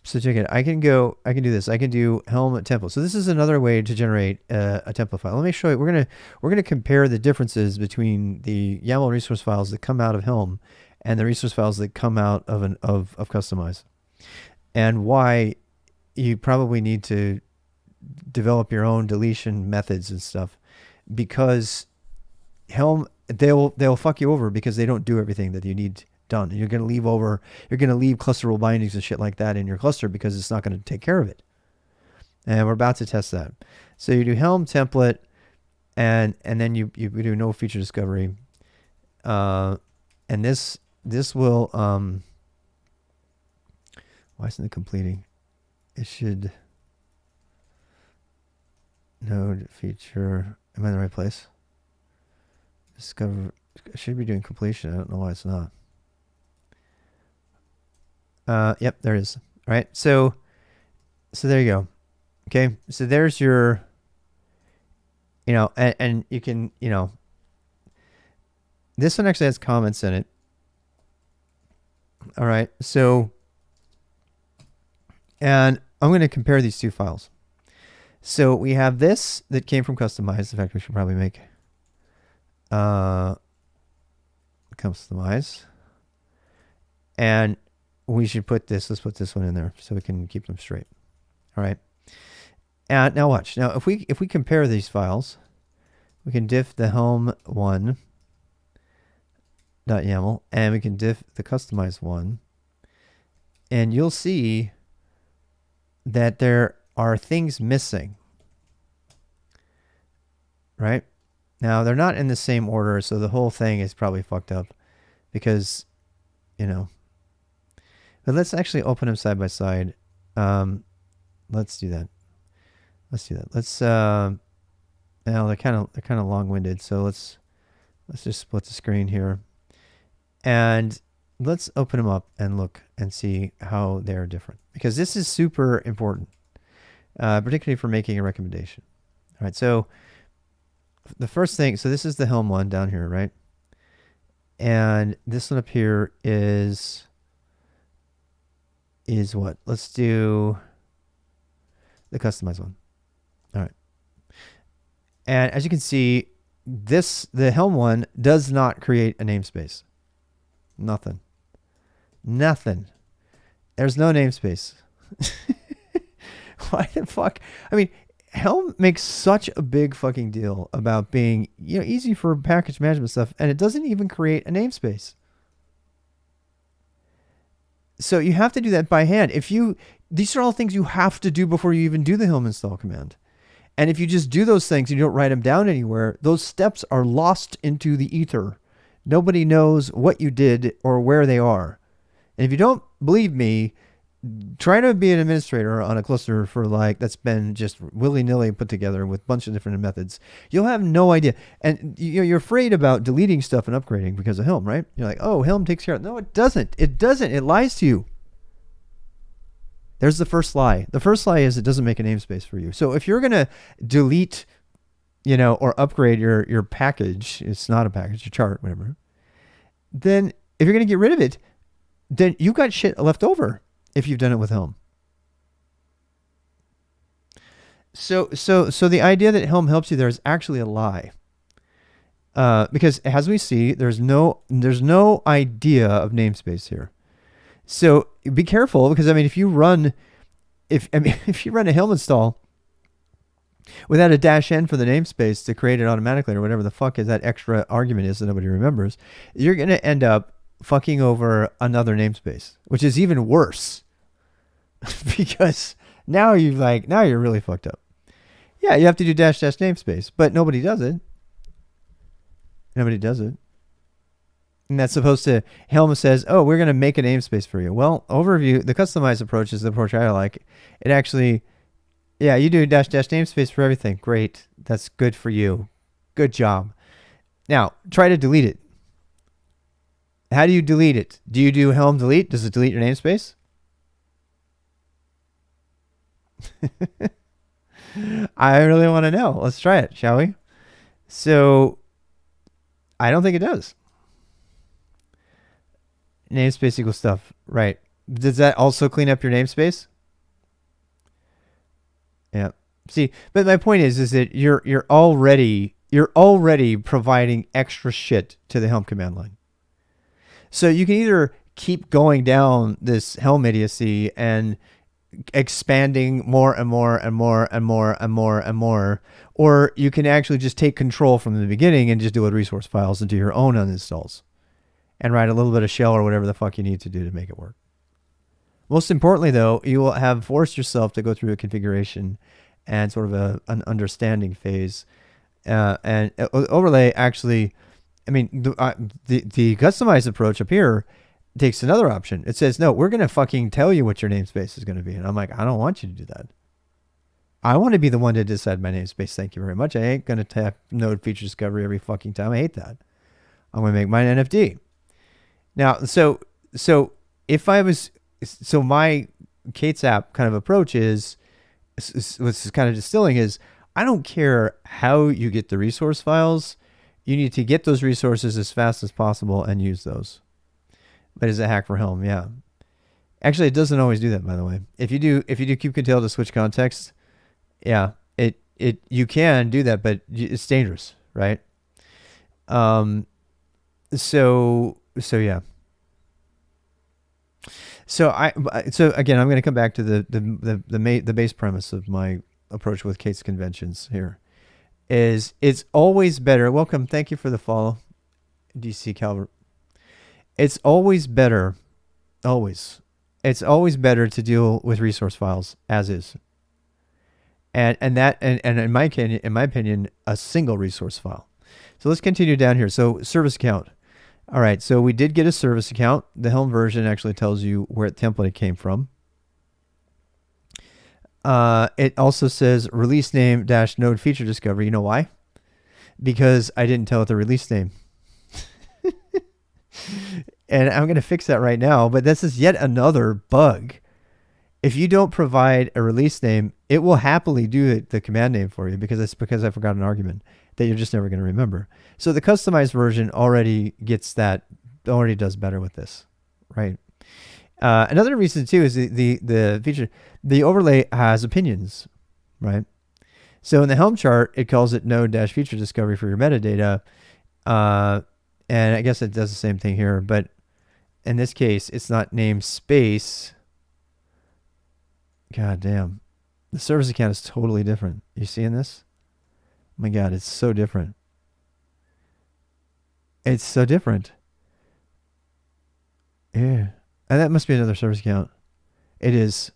So check it. I can do this. I can do Helm template. So this is another way to generate a template file. Let me show you. We're gonna compare the differences between the YAML resource files that come out of Helm and the resource files that come out of Kustomize, and why you probably need to develop your own deletion methods and stuff, because Helm, they'll fuck you over because they don't do everything that you need done. And you're going to leave cluster role bindings and shit like that in your cluster because it's not going to take care of it. And we're about to test that. So you do Helm template, and then you do no feature discovery. And this will, why isn't it completing? it should node feature. Am I in the right place? Discover. I should be doing completion. I don't know why it's not. Yep, there it is. All right. So there you go. Okay. So there's your, and you can, this one actually has comments in it. All right. So, and I'm going to compare these two files. So we have this that came from Customize. In fact, we should probably make Customize. And we should put this, let's put this one in there so we can keep them straight. All right. And now watch. Now, if we compare these files, we can diff the helm one .yaml, and we can diff the Customize one. And you'll see that there are things missing. Right? Now, they're not in the same order, so the whole thing is probably fucked up because, but let's actually open them side by side. Let's do that. Let's do that. Let's, now they're kind of long-winded, so let's just split the screen here. And let's open them up and look and see how they're different, because this is super important, particularly for making a recommendation. All right, so the first thing, so this is the helm one down here, right? And this one up here is what? Let's do the Customize one. All right. And as you can see, the helm one does not create a namespace. Nothing. There's no namespace. Why the fuck? I mean, Helm makes such a big fucking deal about being, easy for package management stuff, and it doesn't even create a namespace. So you have to do that by hand. These are all things you have to do before you even do the helm install command. And if you just do those things and you don't write them down anywhere, those steps are lost into the ether. Nobody knows what you did or where they are. And if you don't believe me, try to be an administrator on a cluster for that's been just willy-nilly put together with a bunch of different methods. You'll have no idea. And you're afraid about deleting stuff and upgrading because of Helm, right? You're like, oh, Helm takes care of it. No, it doesn't. It doesn't. It lies to you. There's the first lie. The first lie is it doesn't make a namespace for you. So if you're going to delete, or upgrade your package, it's not a package, your chart, whatever, then if you're going to get rid of it, then you got shit left over if you've done it with Helm. So the idea that Helm helps you there is actually a lie. Because as we see, there's no idea of namespace here. So be careful, because if you run a Helm install without a -n for the namespace to create it automatically, or whatever the fuck is that extra argument is that nobody remembers, you're going to end up fucking over another namespace, which is even worse. Because now you're really fucked up. Yeah, you have to do -- namespace, but nobody does it. And that's supposed to, Helm says, oh, we're going to make a namespace for you. Well, overview, the customized approach is the approach I like. It actually, yeah, you do -- namespace for everything. Great. That's good for you. Good job. Now, try to delete it. How do you delete it? Do you do Helm delete? Does it delete your namespace? I really want to know. Let's try it, shall we? So, I don't think it does. Namespace equals stuff. Right. Does that also clean up your namespace? Yeah. See, but my point is that you're already providing extra shit to the Helm command line. So you can either keep going down this Helm idiocy and expanding more and more and more and more and more and more, or you can actually just take control from the beginning and just do it resource files and do your own uninstalls and write a little bit of shell or whatever the fuck you need to do to make it work. Most importantly, though, you will have forced yourself to go through a configuration and sort of an understanding phase. And overlay actually, the customized approach up here takes another option. It says, no, we're going to fucking tell you what your namespace is going to be. And I'm like, I don't want you to do that. I want to be the one to decide my namespace. Thank you very much. I ain't going to tap node feature discovery every fucking time. I hate that. I'm going to make mine NFD. Now, so if I was, so my k8sapp kind of approach is, what's kind of distilling is, I don't care how you get the resource files. You need to get those resources as fast as possible and use those. But is a hack for Helm? Yeah. Actually, it doesn't always do that, by the way. If you do kubectl to switch context, yeah, you can do that, but it's dangerous, right? So yeah. So again, I'm going to come back to the base premise of my approach with k8s conventions here. Is it's always better. Welcome, thank you for the follow, DC Calvert. It's always better, always. It's always better to deal with resource files as is. And in my opinion, a single resource file. So let's continue down here. So service account. All right, so we did get a service account. The Helm version actually tells you where the template it came from. It also says release name dash node feature discovery. You know why? Because I didn't tell it the release name. And I'm going to fix that right now, but this is yet another bug. If you don't provide a release name, it will happily do the command name for you because I forgot an argument that you're just never going to remember. So the customized version already gets that, already does better with this, right? Another reason too is the feature, the overlay has opinions, right? So in the Helm chart, it calls it node dash feature discovery for your metadata. And I guess it does the same thing here, but in this case, it's not namespace. God damn. The service account is totally different. You seeing this? Oh my God, it's so different. It's so different. Yeah. And that must be another service account. It is.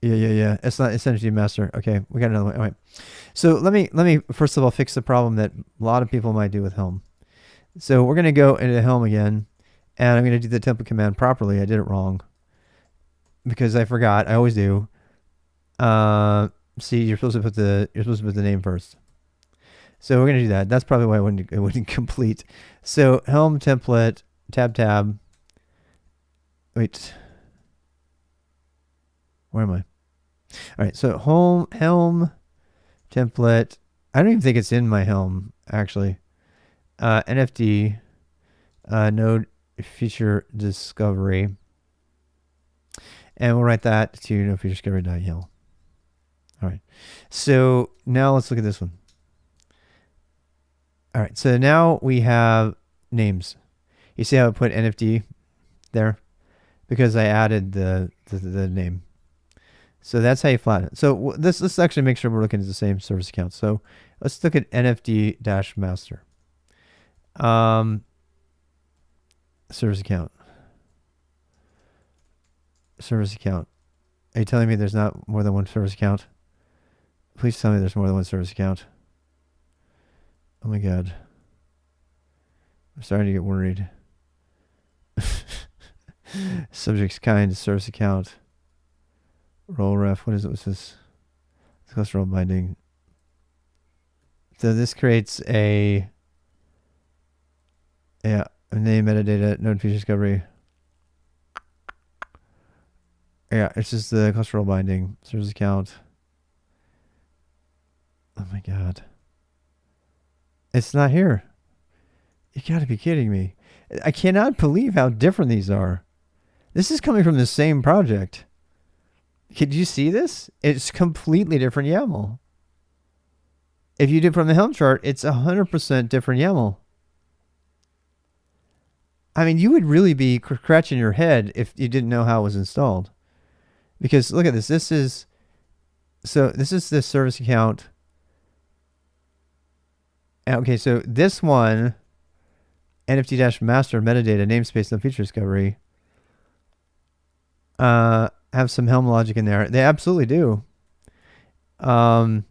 Yeah. It's not, it's entity master. Okay, we got another one. All right. So let me first of all fix the problem that a lot of people might do with Helm. So we're going to go into Helm again, and I'm going to do the template command properly. I did it wrong because I forgot. I always do. See, you're supposed to put the name first. So we're going to do that. That's probably why it wouldn't complete. So Helm template tab. Wait. Where am I? All right. So Helm template. I don't even think it's in my Helm actually. NFD node feature discovery, and we'll write that to node feature discovery.yaml. All right. So now let's look at this one. All right. So now we have names. You see how I put NFD there because I added the name. So that's how you flatten it. So let's actually make sure we're looking at the same service account. So let's look at NFD-master. Service account. Service account. Are you telling me there's not more than one service account? Please tell me there's more than one service account. Oh my God. I'm starting to get worried. Subjects kind, service account. Role ref. What is it? What's this? Cluster role binding. So this creates a name, metadata, node feature discovery. Yeah, it's just the cluster role binding, service account. Oh my God. It's not here. You gotta be kidding me. I cannot believe how different these are. This is coming from the same project. Could you see this? It's completely different YAML. If you do from the Helm chart, it's 100% different YAML. I mean, you would really be scratching your head if you didn't know how it was installed. Because look at this. This is the service account. Okay, so this one, NFT-master metadata namespace no feature discovery, have some Helm logic in there. They absolutely do. Yep.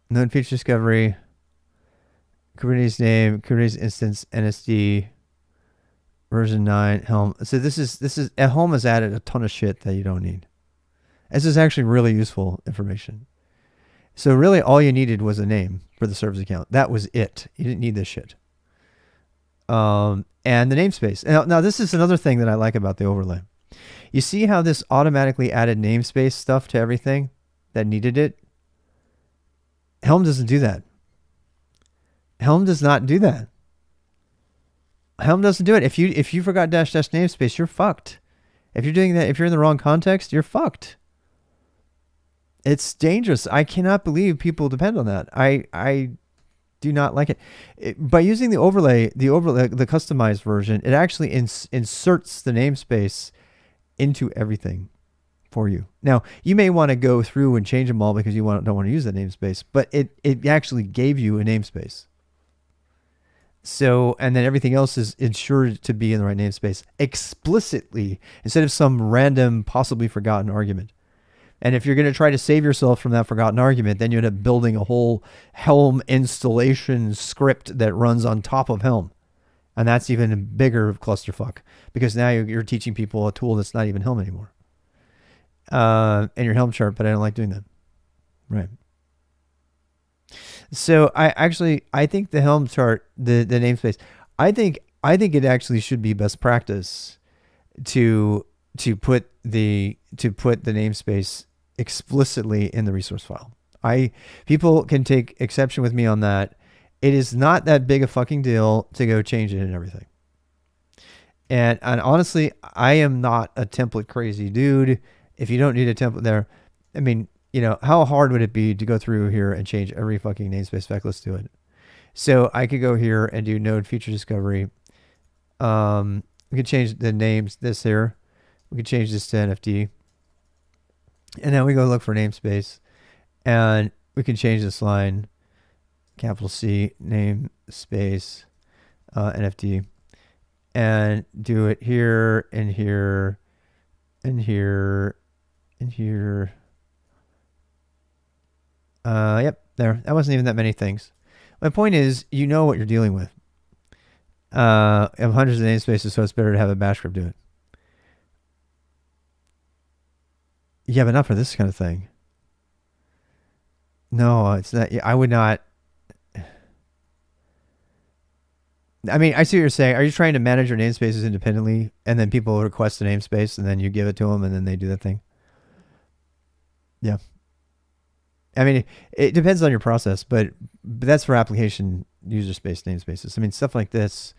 Node feature discovery. Kubernetes name, Kubernetes instance, NSD. version 9 Helm. So this is Helm has added a ton of shit that you don't need. This is actually really useful information. So really all you needed was a name for the service account. That was it. You didn't need this shit. And the namespace. Now this is another thing that I like about the overlay. You see how this automatically added namespace stuff to everything that needed it? Helm doesn't do that. Helm does not do that. Helm doesn't do it. If you forgot dash namespace, you're fucked. If you're doing that, if you're in the wrong context, you're fucked. It's dangerous. I cannot believe people depend on that. I do not like it. By using the overlay, the customized version, it actually inserts the namespace into everything for you. Now, you may want to go through and change them all because you don't want to use that namespace, but it actually gave you a namespace. So, and then everything else is ensured to be in the right namespace explicitly instead of some random, possibly forgotten argument. And if you're going to try to save yourself from that forgotten argument, then you end up building a whole Helm installation script that runs on top of Helm. And that's even a bigger clusterfuck because now you're teaching people a tool that's not even Helm anymore. And your Helm chart, but I don't like doing that. Right. So I think the Helm chart, the namespace, I think it actually should be best practice to put the namespace explicitly in the resource file. People can take exception with me on that. It is not that big a fucking deal to go change it and everything. And honestly, I am not a template crazy dude. If you don't need a template there, I mean, how hard would it be to go through here and change every fucking namespace spec? Let's do it. So I could go here and do node feature discovery. We could change the names, this here. We could change this to NFD. And then we go look for namespace. And we can change this line, capital C, namespace, NFD. And do it here, and here, and here, and here. Yep, there. That wasn't even that many things. My point is, you know what you're dealing with. You have hundreds of namespaces, so it's better to have a bash script do it. Yeah, but not for this kind of thing. No, it's not. I would not. I mean, I see what you're saying. Are you trying to manage your namespaces independently, and then people request a namespace, and then you give it to them, and then they do that thing? Yeah. I mean, it depends on your process, but that's for application user space namespaces. I mean, stuff like this,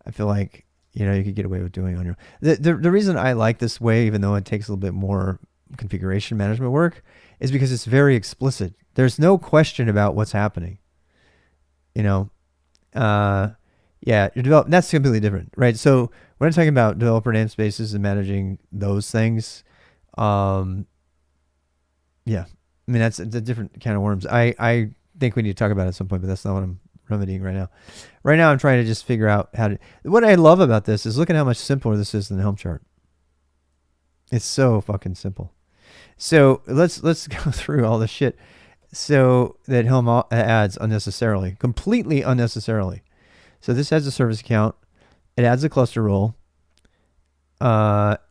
I feel like, you could get away with doing on your own. The reason I like this way, even though it takes a little bit more configuration management work, is because it's very explicit. There's no question about what's happening. Yeah, that's completely different, right? So when I'm talking about developer namespaces and managing those things, yeah, I mean, that's a different kind of worms. I think we need to talk about it at some point, but that's not what I'm remedying right now. Right now, I'm trying to just figure out how to. What I love about this is look at how much simpler this is than the Helm chart. It's so fucking simple. So let's go through all the shit. So that Helm adds unnecessarily, completely unnecessarily. So this has a service account. It adds a cluster role,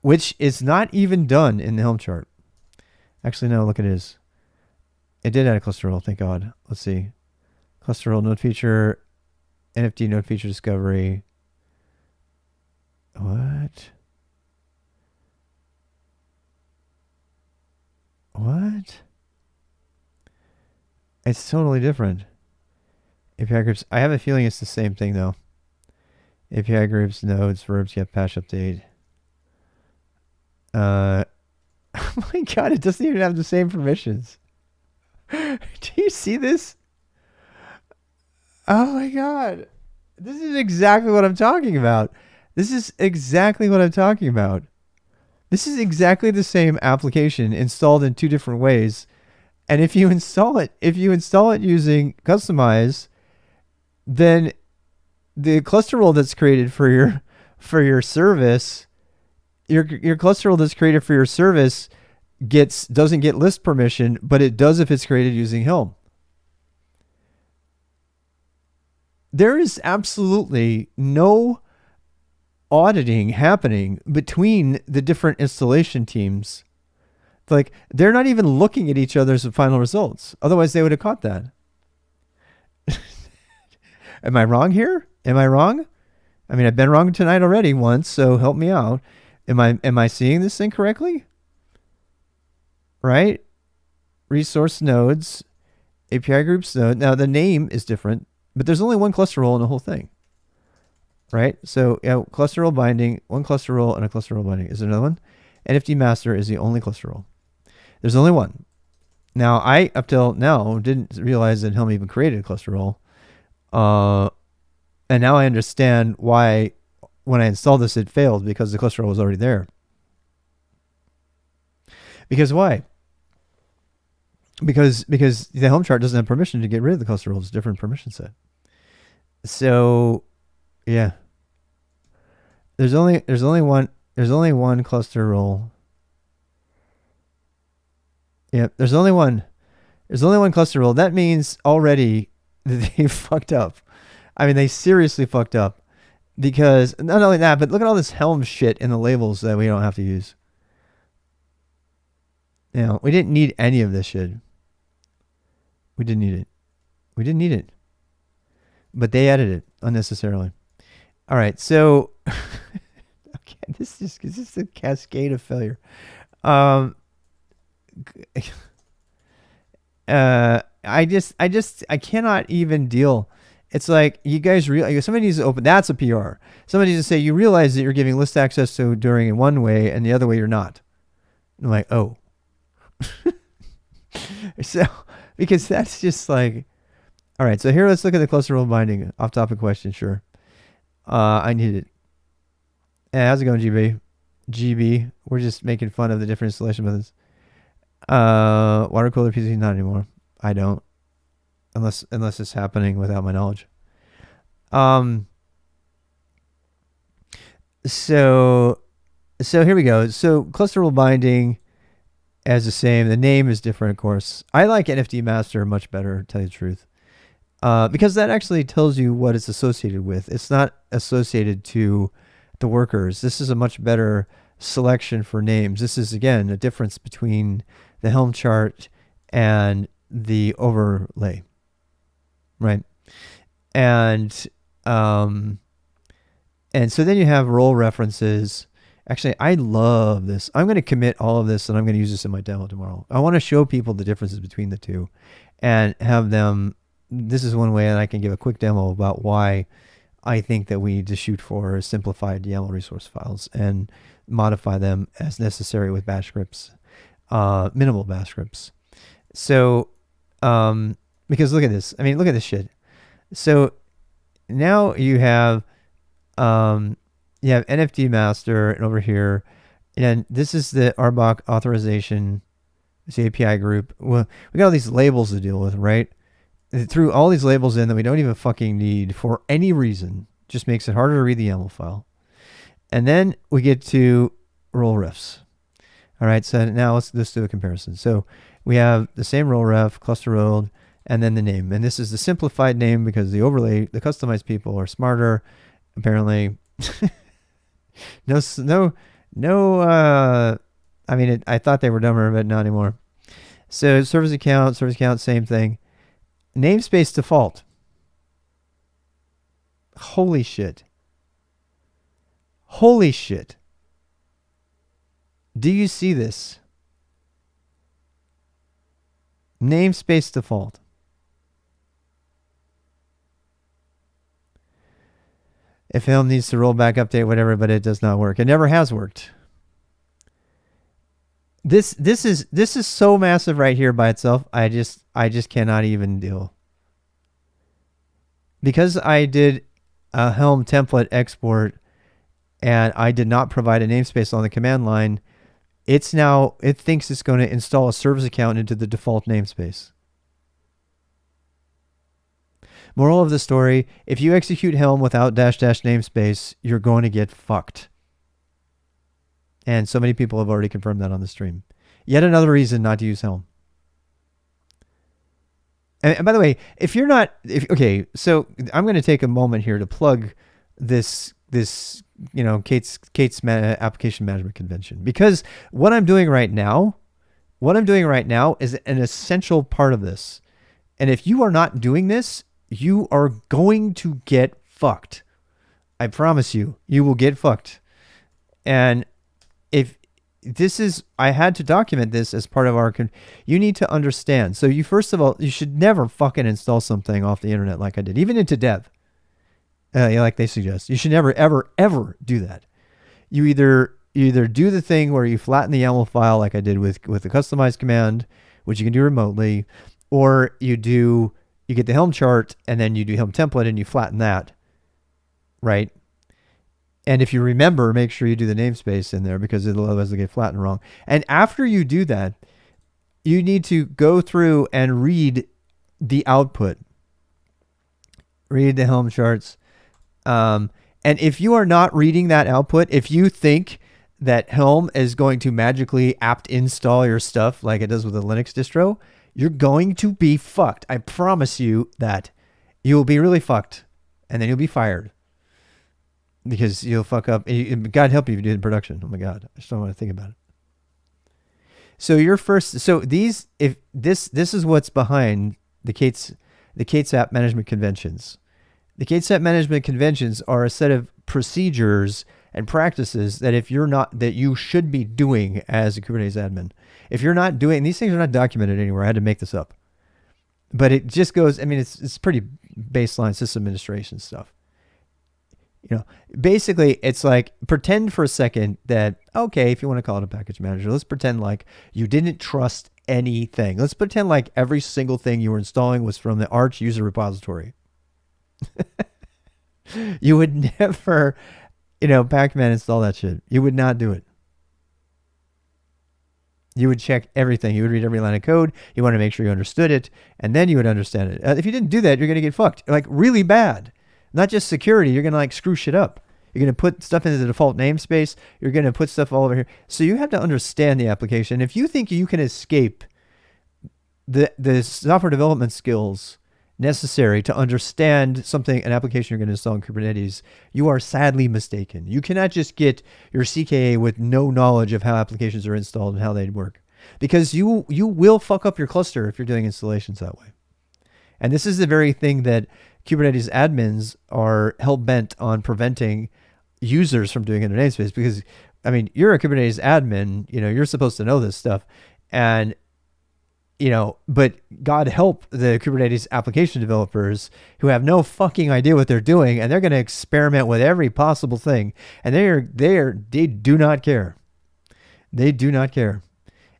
which is not even done in the Helm chart. Actually, no, look, it is. It did add a cluster role, thank God. Let's see. Cluster role, node feature, NFD node feature discovery. What? What? It's totally different. API groups. I have a feeling it's the same thing though. API groups, nodes, verbs, get patch update. Oh my God, it doesn't even have the same permissions. Do you see this? Oh my God. This is exactly what I'm talking about. This is exactly what I'm talking about. This is exactly the same application installed in two different ways. And if you install it using customize, then the cluster role that's created for your service, your cluster role that's created for your service doesn't get list permission, but it does if it's created using Helm. There is absolutely no auditing happening between the different installation teams. Like, they're not even looking at each other's final results. Otherwise, they would have caught that. Am I wrong here? Am I wrong? I mean, I've been wrong tonight already once, so help me out. Am I seeing this thing correctly? Right? Resource nodes, API groups node. Now, the name is different, but there's only one cluster role in the whole thing. Right? So, yeah, cluster role binding, one cluster role, and a cluster role binding. Is there another one? NFT master is the only cluster role. There's only one. Now, I, up till now, didn't realize that Helm even created a cluster role. And now I understand why, when I installed this, it failed, because the cluster role was already there. Because why? Because the Helm chart doesn't have permission to get rid of the cluster role. It's a different permission set. So, yeah. There's only one cluster role. Yep, there's only one cluster role. That means already that they fucked up. I mean, they seriously fucked up, because not only that, but look at all this Helm shit in the labels that we don't have to use. You know, we didn't need any of this shit. We didn't need it. But they added it unnecessarily. All right, so okay, this is a cascade of failure. I cannot even deal. It's like, you guys somebody needs to open, that's a PR. Somebody needs to say, you realize that you're giving list access to during in one way and the other way you're not. I'm like, oh. So, because that's just like, all right, so here, let's look at the cluster role binding. Off topic question, sure. I need it. Yeah, how's it going, GB? GB, we're just making fun of the different installation methods. Water cooler PC, not anymore. I don't. Unless it's happening without my knowledge. So here we go. So cluster role binding as the same. The name is different, of course. I like NFT master much better, to tell you the truth. Because that actually tells you what it's associated with. It's not associated to the workers. This is a much better selection for names. This is, again, a difference between the Helm chart and the overlay. Right. And so then you have role references. Actually, I love this. I'm going to commit all of this, and I'm going to use this in my demo tomorrow. I want to show people the differences between the two and have them. This is one way that I can give a quick demo about why I think that we need to shoot for simplified YAML resource files and modify them as necessary with bash scripts, minimal bash scripts. So, because look at this. I mean, look at this shit. So now you have NFT master, and over here, and this is the RBAC authorization. It's the API group. Well, we got all these labels to deal with, right? Threw all these labels in that we don't even fucking need for any reason. Just makes it harder to read the YAML file. And then we get to role refs. All right, so now let's do a comparison. So we have the same role ref, cluster role, and then the name. And this is the simplified name because the overlay, the customized people are smarter. Apparently, I mean, I thought they were dumber, but not anymore. So service account, same thing. Namespace default. Holy shit. Holy shit. Do you see this? Namespace default. If Helm needs to roll back, update, whatever, but it does not work. It never has worked. This is so massive right here by itself. I just cannot even deal. Because I did a Helm template export and I did not provide a namespace on the command line, it thinks it's going to install a service account into the default namespace. Moral of the story, if you execute Helm without -- namespace, you're going to get fucked. And so many people have already confirmed that on the stream. Yet another reason not to use Helm. And by the way, if you're not, okay, so I'm going to take a moment here to plug this K8's application management convention, because what I'm doing right now is an essential part of this. And if you are not doing this, you are going to get fucked. I promise you, you will get fucked. And if this is, I had to document this as part of our, you need to understand. So you, first of all, you should never fucking install something off the internet like I did, even into dev. Like they suggest. You should never, ever, ever do that. You either do the thing where you flatten the YAML file like I did with the customize command, which you can do remotely, or you get the Helm chart and then you do Helm template and you flatten that, right? And if you remember, make sure you do the namespace in there, because otherwise it'll get flattened wrong. And after you do that, you need to go through and read the output. Read the Helm charts. And if you are not reading that output, if you think that Helm is going to magically apt install your stuff like it does with a Linux distro, you're going to be fucked. I promise you that. You will be really fucked, and then you'll be fired. Because you'll fuck up. God help you if you do it in production. Oh my God. I just don't want to think about it. So this is what's behind the k8sapp management conventions. The k8sapp management conventions are a set of procedures and practices that that you should be doing as a Kubernetes admin. If you're not doing, these things are not documented anywhere. I had to make this up. But it just goes, I mean, it's pretty baseline system administration stuff. Basically, it's like, pretend for a second that, okay, if you want to call it a package manager, let's pretend like you didn't trust anything. Let's pretend like every single thing you were installing was from the Arch user repository. You would never, Pacman install that shit. You would not do it. You would check everything. You would read every line of code. You want to make sure you understood it, and then you would understand it. If you didn't do that, you're going to get fucked, like really bad. Not just security, you're going to like screw shit up. You're going to put stuff into the default namespace. You're going to put stuff all over here. So you have to understand the application. If you think you can escape the software development skills necessary to understand an application you're going to install in Kubernetes, you are sadly mistaken. You cannot just get your CKA with no knowledge of how applications are installed and how they work, because you will fuck up your cluster if you're doing installations that way. And this is the very thing that Kubernetes admins are hell-bent on preventing users from doing in their namespace, because, I mean, you're a Kubernetes admin, you're supposed to know this stuff. And, but God help the Kubernetes application developers who have no fucking idea what they're doing, and they're going to experiment with every possible thing. And they do not care. They do not care.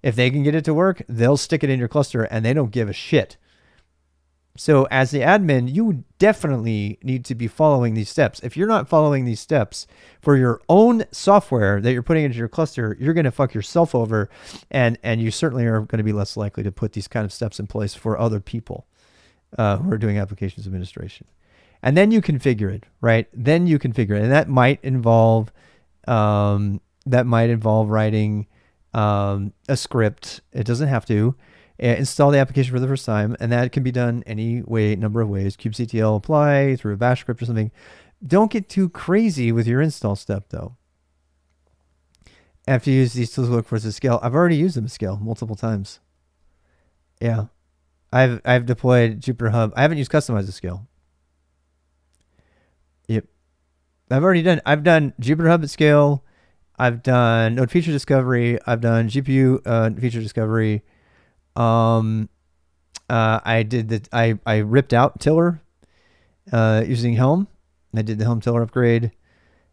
If they can get it to work, they'll stick it in your cluster, and they don't give a shit. So as the admin, you definitely need to be following these steps. If you're not following these steps for your own software that you're putting into your cluster, you're going to fuck yourself over, and you certainly are going to be less likely to put these kind of steps in place for other people who are doing applications administration. And then you configure it, right? Then you configure it, and that might involve writing a script. It doesn't have to. Install the application for the first time, and that can be done number of ways. kubectl apply through a bash script or something. Don't get too crazy with your install step, though. After you use these tools, look for the scale. I've already used them at scale multiple times. Yeah, I've deployed Jupyter Hub. I haven't used customize at scale. Yep, I've done Jupyter Hub at scale. I've done node feature discovery. I've done GPU feature discovery. I ripped out Tiller using Helm. I did the Helm Tiller upgrade.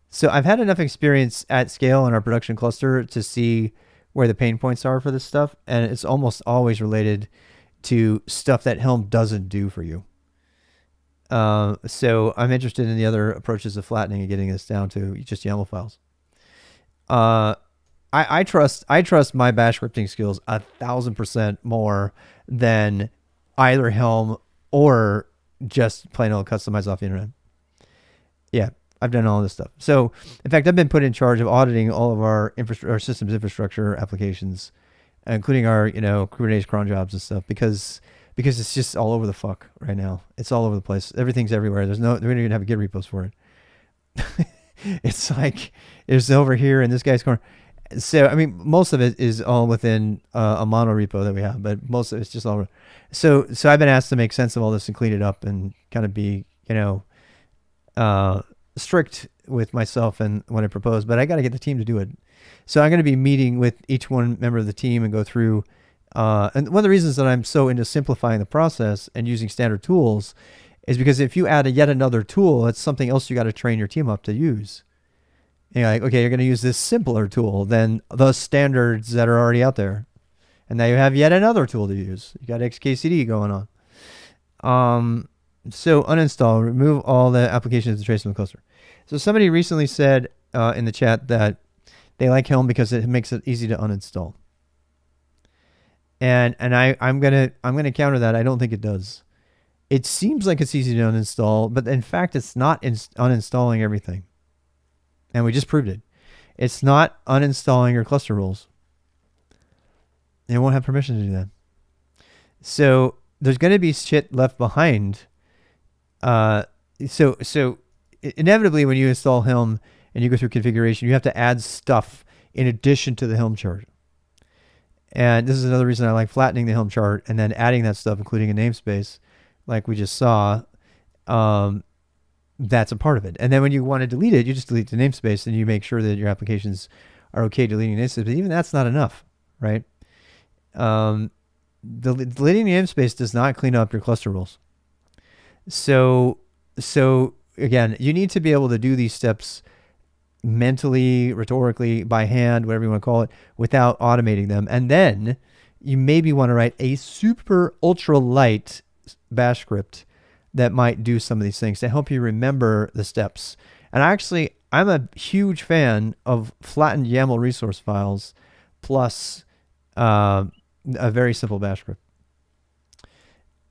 So I've had enough experience at scale in our production cluster to see where the pain points are for this stuff, and it's almost always related to stuff that Helm doesn't do for you. So I'm interested in the other approaches of flattening and getting this down to just YAML files. I trust my bash scripting skills 1,000% more than either Helm or just plain old customize off the internet. Yeah, I've done all this stuff. So, in fact, I've been put in charge of auditing all of our systems infrastructure applications, including our Kubernetes cron jobs and stuff, because it's just all over the fuck right now. It's all over the place. Everything's everywhere. We don't even have a Git repos for it. It's like it's over here in this guy's corner. So I mean, most of it is all within a mono repo that we have, but most of it's just all. So I've been asked to make sense of all this and clean it up and kind of be, strict with myself and what I propose. But I got to get the team to do it. So I'm going to be meeting with each one member of the team and go through. And one of the reasons that I'm so into simplifying the process and using standard tools is because if you add yet another tool, it's something else you got to train your team up to use. You're like, okay, you're going to use this simpler tool than the standards that are already out there. And now you have yet another tool to use. You got XKCD going on. So uninstall, remove all the applications to trace from the cluster. So somebody recently said in the chat that they like Helm because it makes it easy to uninstall. And I'm gonna counter that. I don't think it does. It seems like it's easy to uninstall, but in fact, it's not uninstalling everything. And we just proved it. It's not uninstalling your cluster rules. It won't have permission to do that. So there's going to be shit left behind. So inevitably, when you install Helm and you go through configuration, you have to add stuff in addition to the Helm chart. And this is another reason I like flattening the Helm chart and then adding that stuff, including a namespace, like we just saw. That's a part of it. And then when you want to delete it, you just delete the namespace and you make sure that your applications are okay deleting the namespace. But even that's not enough, right? Deleting the namespace does not clean up your cluster rules. So again, you need to be able to do these steps mentally, rhetorically, by hand, whatever you want to call it, without automating them. And then you maybe want to write a super ultra light bash script that might do some of these things to help you remember the steps. And I'm a huge fan of flattened YAML resource files plus a very simple bash script.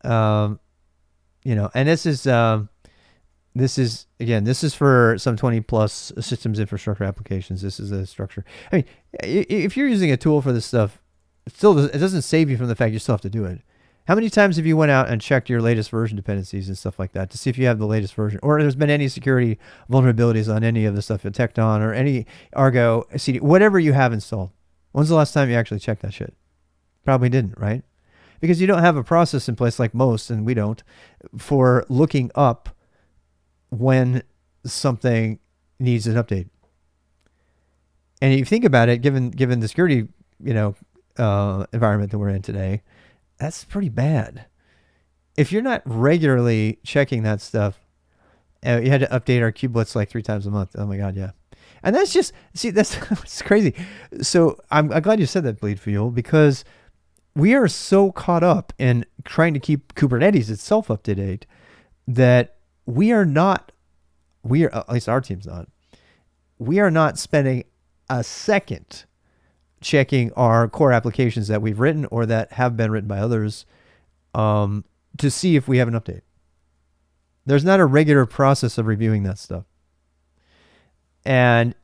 And this is for some 20 plus systems infrastructure applications. This is a structure. I mean, if you're using a tool for this stuff, it doesn't save you from the fact you still have to do it. How many times have you went out and checked your latest version dependencies and stuff like that to see if you have the latest version, or there's been any security vulnerabilities on any of the stuff at Tecton or any Argo CD, whatever you have installed? When's the last time you actually checked that shit? Probably didn't, right? Because you don't have a process in place like most, and we don't, for looking up when something needs an update. And if you think about it, given the security, environment that we're in today, that's pretty bad. If you're not regularly checking that stuff, you had to update our kubelets like 3 times a month. Oh my God, yeah. And that's just, that's crazy. So I'm glad you said that, Bleed Fuel, because we are so caught up in trying to keep Kubernetes itself up to date that at least our team's not, we are not spending a second checking our core applications that we've written or that have been written by others to see if we have an update. There's not a regular process of reviewing that stuff. And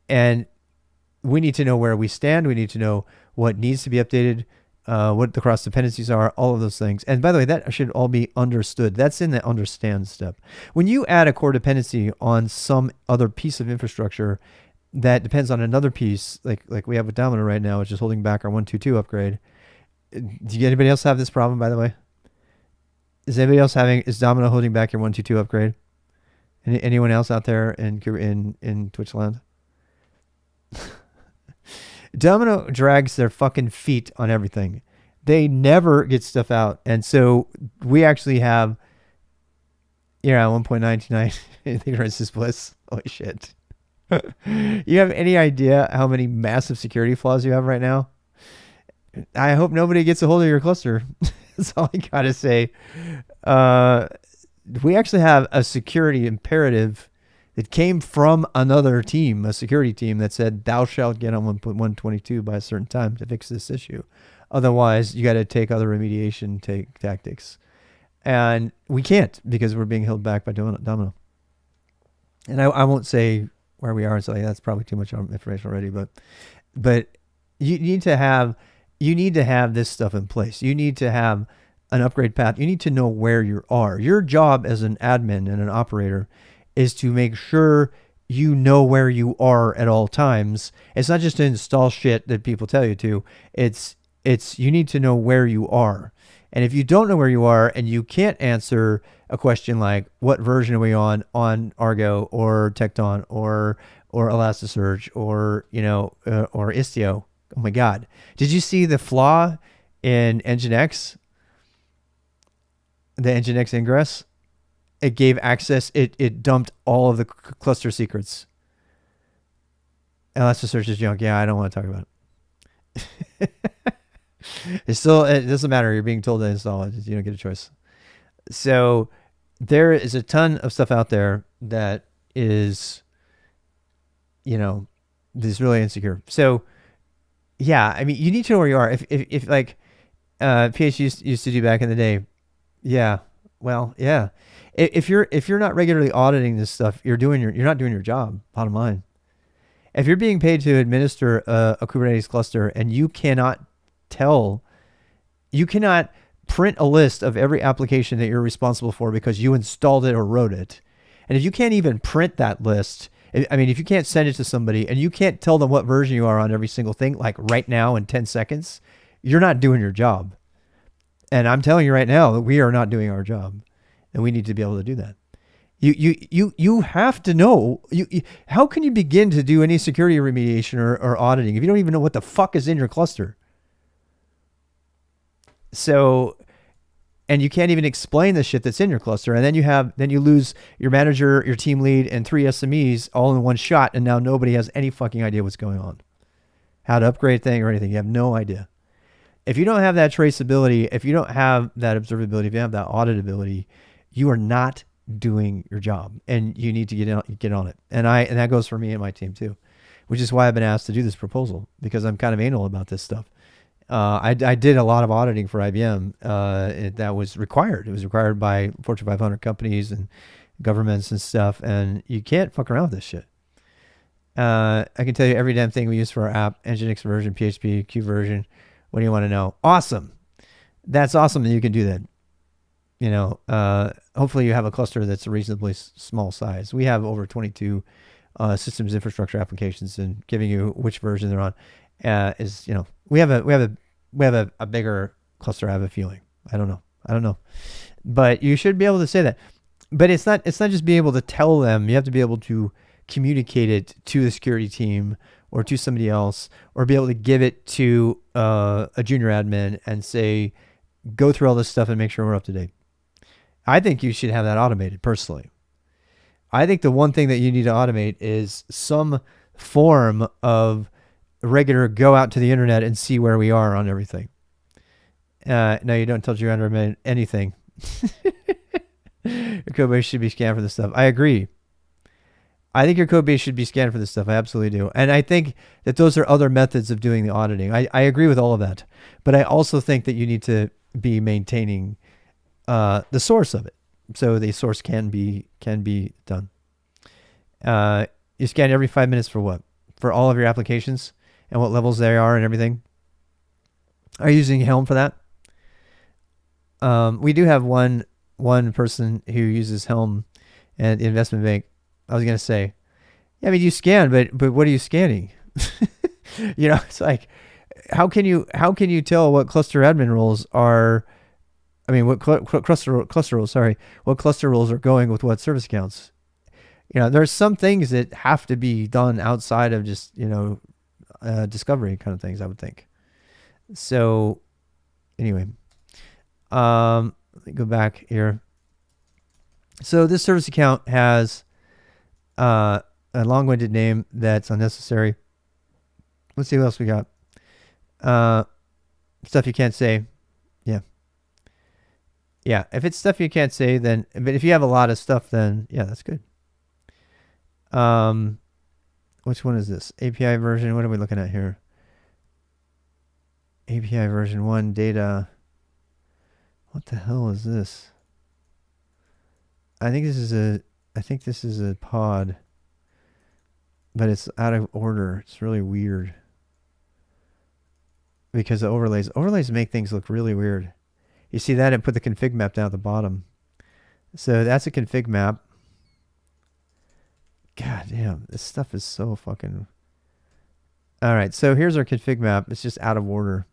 we need to know where we stand. We need to know what needs to be updated, what the cross dependencies are, all of those things. And by the way, that should all be understood. That's in the understand step. When you add a core dependency on some other piece of infrastructure that depends on another piece, like we have with Domino right now, which is holding back our 1.2.2 upgrade. Do anybody else have this problem, by the way? Is Domino holding back your 1.2.2 upgrade? Anyone else out there in Twitch land? Domino drags their fucking feet on everything. They never get stuff out. And so we actually have, 1.99 ignorance is bliss. Holy shit. You have any idea how many massive security flaws you have right now? I hope nobody gets a hold of your cluster. That's all I gotta say. We actually have a security imperative that came from another team, a security team that said, thou shalt get on 1.122 by a certain time to fix this issue. Otherwise, you got to take other remediation tactics. And we can't because we're being held back by Domino. And I won't say where we are and so that's probably too much information already, but you need to have this stuff in place. You need to have an upgrade path. You need to know where you are. Your job as an admin and an operator is to make sure you know where you are at all times. It's not just to install shit that people tell you to. It's you need to know where you are. And if you don't know where you are and you can't answer a question like what version are we on Argo or Tecton or Elasticsearch or or Istio, oh my God, did you see the flaw in Nginx? The Nginx ingress, it gave access. It dumped all of the cluster secrets. Elasticsearch is junk. Yeah, I don't want to talk about it. It doesn't matter. You're being told to install it. You don't get a choice. So there is a ton of stuff out there that is, is really insecure. So yeah, I mean, you need to know where you are. If like PH used to do back in the day. Yeah. Well, yeah. If you're not regularly auditing this stuff, you're not doing your job. Bottom line. If you're being paid to administer a Kubernetes cluster and you cannot print a list of every application that you're responsible for because you installed it or wrote it, and if you can't even print that list, I mean, if you can't send it to somebody and you can't tell them what version you are on every single thing, like right now in 10 seconds, you're not doing your job. And I'm telling you right now that we are not doing our job, and we need to be able to do that. You have to know. How can you begin to do any security remediation or auditing if you don't even know what the fuck is in your cluster? So, and you can't even explain the shit that's in your cluster, and then you lose your manager, your team lead, and 3 SMEs all in one shot, and now nobody has any fucking idea what's going on, how to upgrade thing or anything. You have no idea. If you don't have that traceability, if you don't have that observability, if you have that auditability, you are not doing your job, and you need to get on it. And that goes for me and my team too, which is why I've been asked to do this proposal, because I'm kind of anal about this stuff. I did a lot of auditing for IBM. That was required. It was required by Fortune 500 companies and governments and stuff, and you can't fuck around with this shit. I can tell you every damn thing we use for our app: Nginx version, PHP, Q version. What do you want to know? Awesome. That's awesome that you can do that. Hopefully you have a cluster that's a reasonably small size. We have over 22 systems infrastructure applications, and giving you which version they're on is, we have a bigger cluster, I have a feeling. I don't know. But you should be able to say that. But it's not just being able to tell them. You have to be able to communicate it to the security team or to somebody else, or be able to give it to a junior admin and say, go through all this stuff and make sure we're up to date. I think you should have that automated, personally. I think the one thing that you need to automate is some form of regular go out to the internet and see where we are on everything. No, you don't tell your admin anything. Your code base should be scanned for this stuff. I agree. I think your code base should be scanned for this stuff. I absolutely do. And I think that those are other methods of doing the auditing. I agree with all of that. But I also think that you need to be maintaining the source of it. So the source can be done. You scan every 5 minutes for what? For all of your applications and what levels they are and everything. Are you using Helm for that? We do have one person who uses Helm at the investment bank. I was going to say, yeah, I mean, you scan, but what are you scanning? It's like, how can you tell what cluster admin roles are? I mean, what cluster roles? Sorry, what cluster roles are going with what service accounts? There's some things that have to be done outside of just discovery kind of things, I would think. So, anyway, let me go back here. So this service account has a long-winded name that's unnecessary. Let's see what else we got. Stuff you can't say. Yeah, if it's stuff you can't say, then, but if you have a lot of stuff, then yeah, that's good. Which one is this? API version, what are we looking at here? API version 1 data. What the hell is this? I think this is a pod, but it's out of order. It's really weird because the overlays make things look really weird. You see that? And put the config map down at the bottom. So that's a config map. God damn, this stuff is so fucking. All right, so here's our config map. It's just out of order.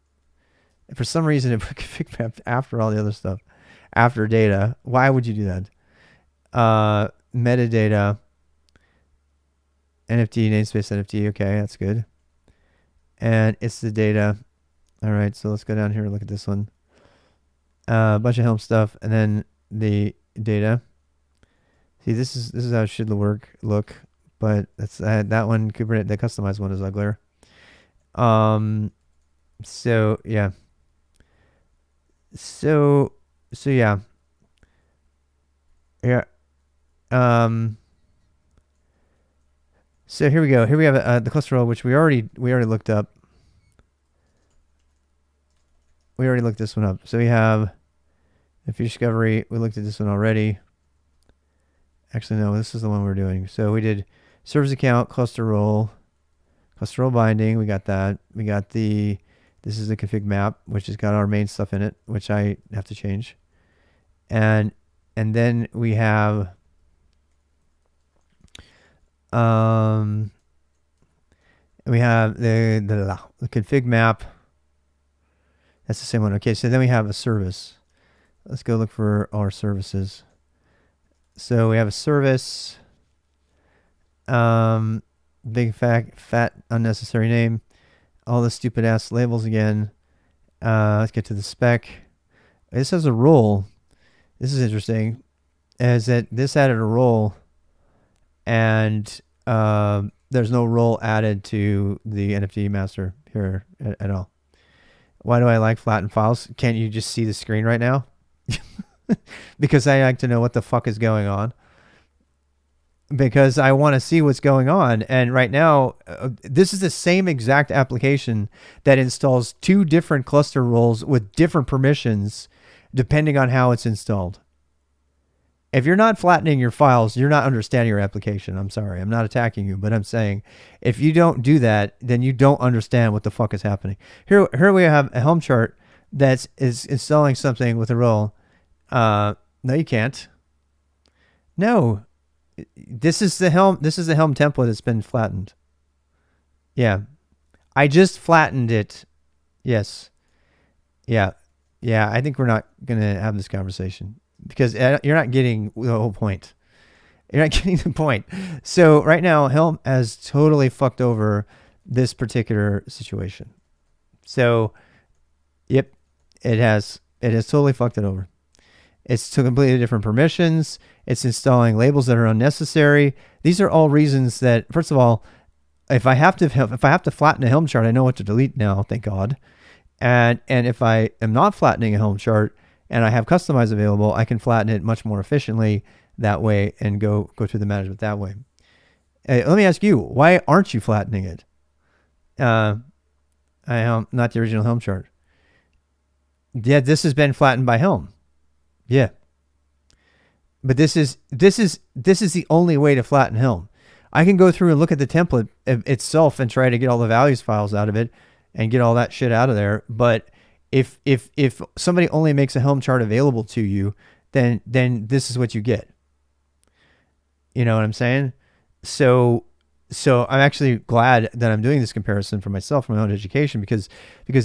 And for some reason, it put config map after all the other stuff, after data. Why would you do that? Metadata, NFT, namespace NFT. Okay, that's good. And it's the data. All right, so let's go down here and look at this one. A bunch of Helm stuff, and then the data. See, this is how it should look, but that's that one Kubernetes, the customized one is uglier. So yeah. So yeah. Yeah. So here we go. Here we have the cluster role, which we already looked up. We already looked this one up. So we have the feature discovery. We looked at this one already. Actually, no, this is the one we're doing. So we did service account, cluster role binding. We got that. We got this is the config map, which has got our main stuff in it, which I have to change. And then we have the config map. That's the same one. Okay, so then we have a service. Let's go look for our services. So we have a service, big fat unnecessary name, all the stupid ass labels again. Let's get to the spec. This has a role. This is interesting, is that this added a role, and there's no role added to the NFT master here at all. Why do I like flattened files? Can't you just see the screen right now? Because I like to know what the fuck is going on. Because I want to see what's going on. And right now, this is the same exact application that installs two different cluster roles with different permissions depending on how it's installed. If you're not flattening your files, you're not understanding your application. I'm sorry. I'm not attacking you, but I'm saying if you don't do that, then you don't understand what the fuck is happening. Here we have a Helm chart that is installing something with a role. No, you can't. No. This is the Helm template that's been flattened. Yeah. I just flattened it. Yes. Yeah. Yeah, I think we're not going to have this conversation because you're not getting the whole point. You're not getting the point. So right now, Helm has totally fucked over this particular situation. So, yep, it has totally fucked it over. It's to completely different permissions. It's installing labels that are unnecessary. These are all reasons that, first of all, if I have to flatten a Helm chart, I know what to delete now, thank God. And if I am not flattening a Helm chart and I have customize available, I can flatten it much more efficiently that way and go through the management that way. Let me ask you, why aren't you flattening it? Not the original Helm chart. Yeah, this has been flattened by Helm. Yeah. But this is the only way to flatten Helm. I can go through and look at the template itself and try to get all the values files out of it and get all that shit out of there. But if somebody only makes a Helm chart available to you, then this is what you get. You know what I'm saying? So I'm actually glad that I'm doing this comparison for myself, for my own education, because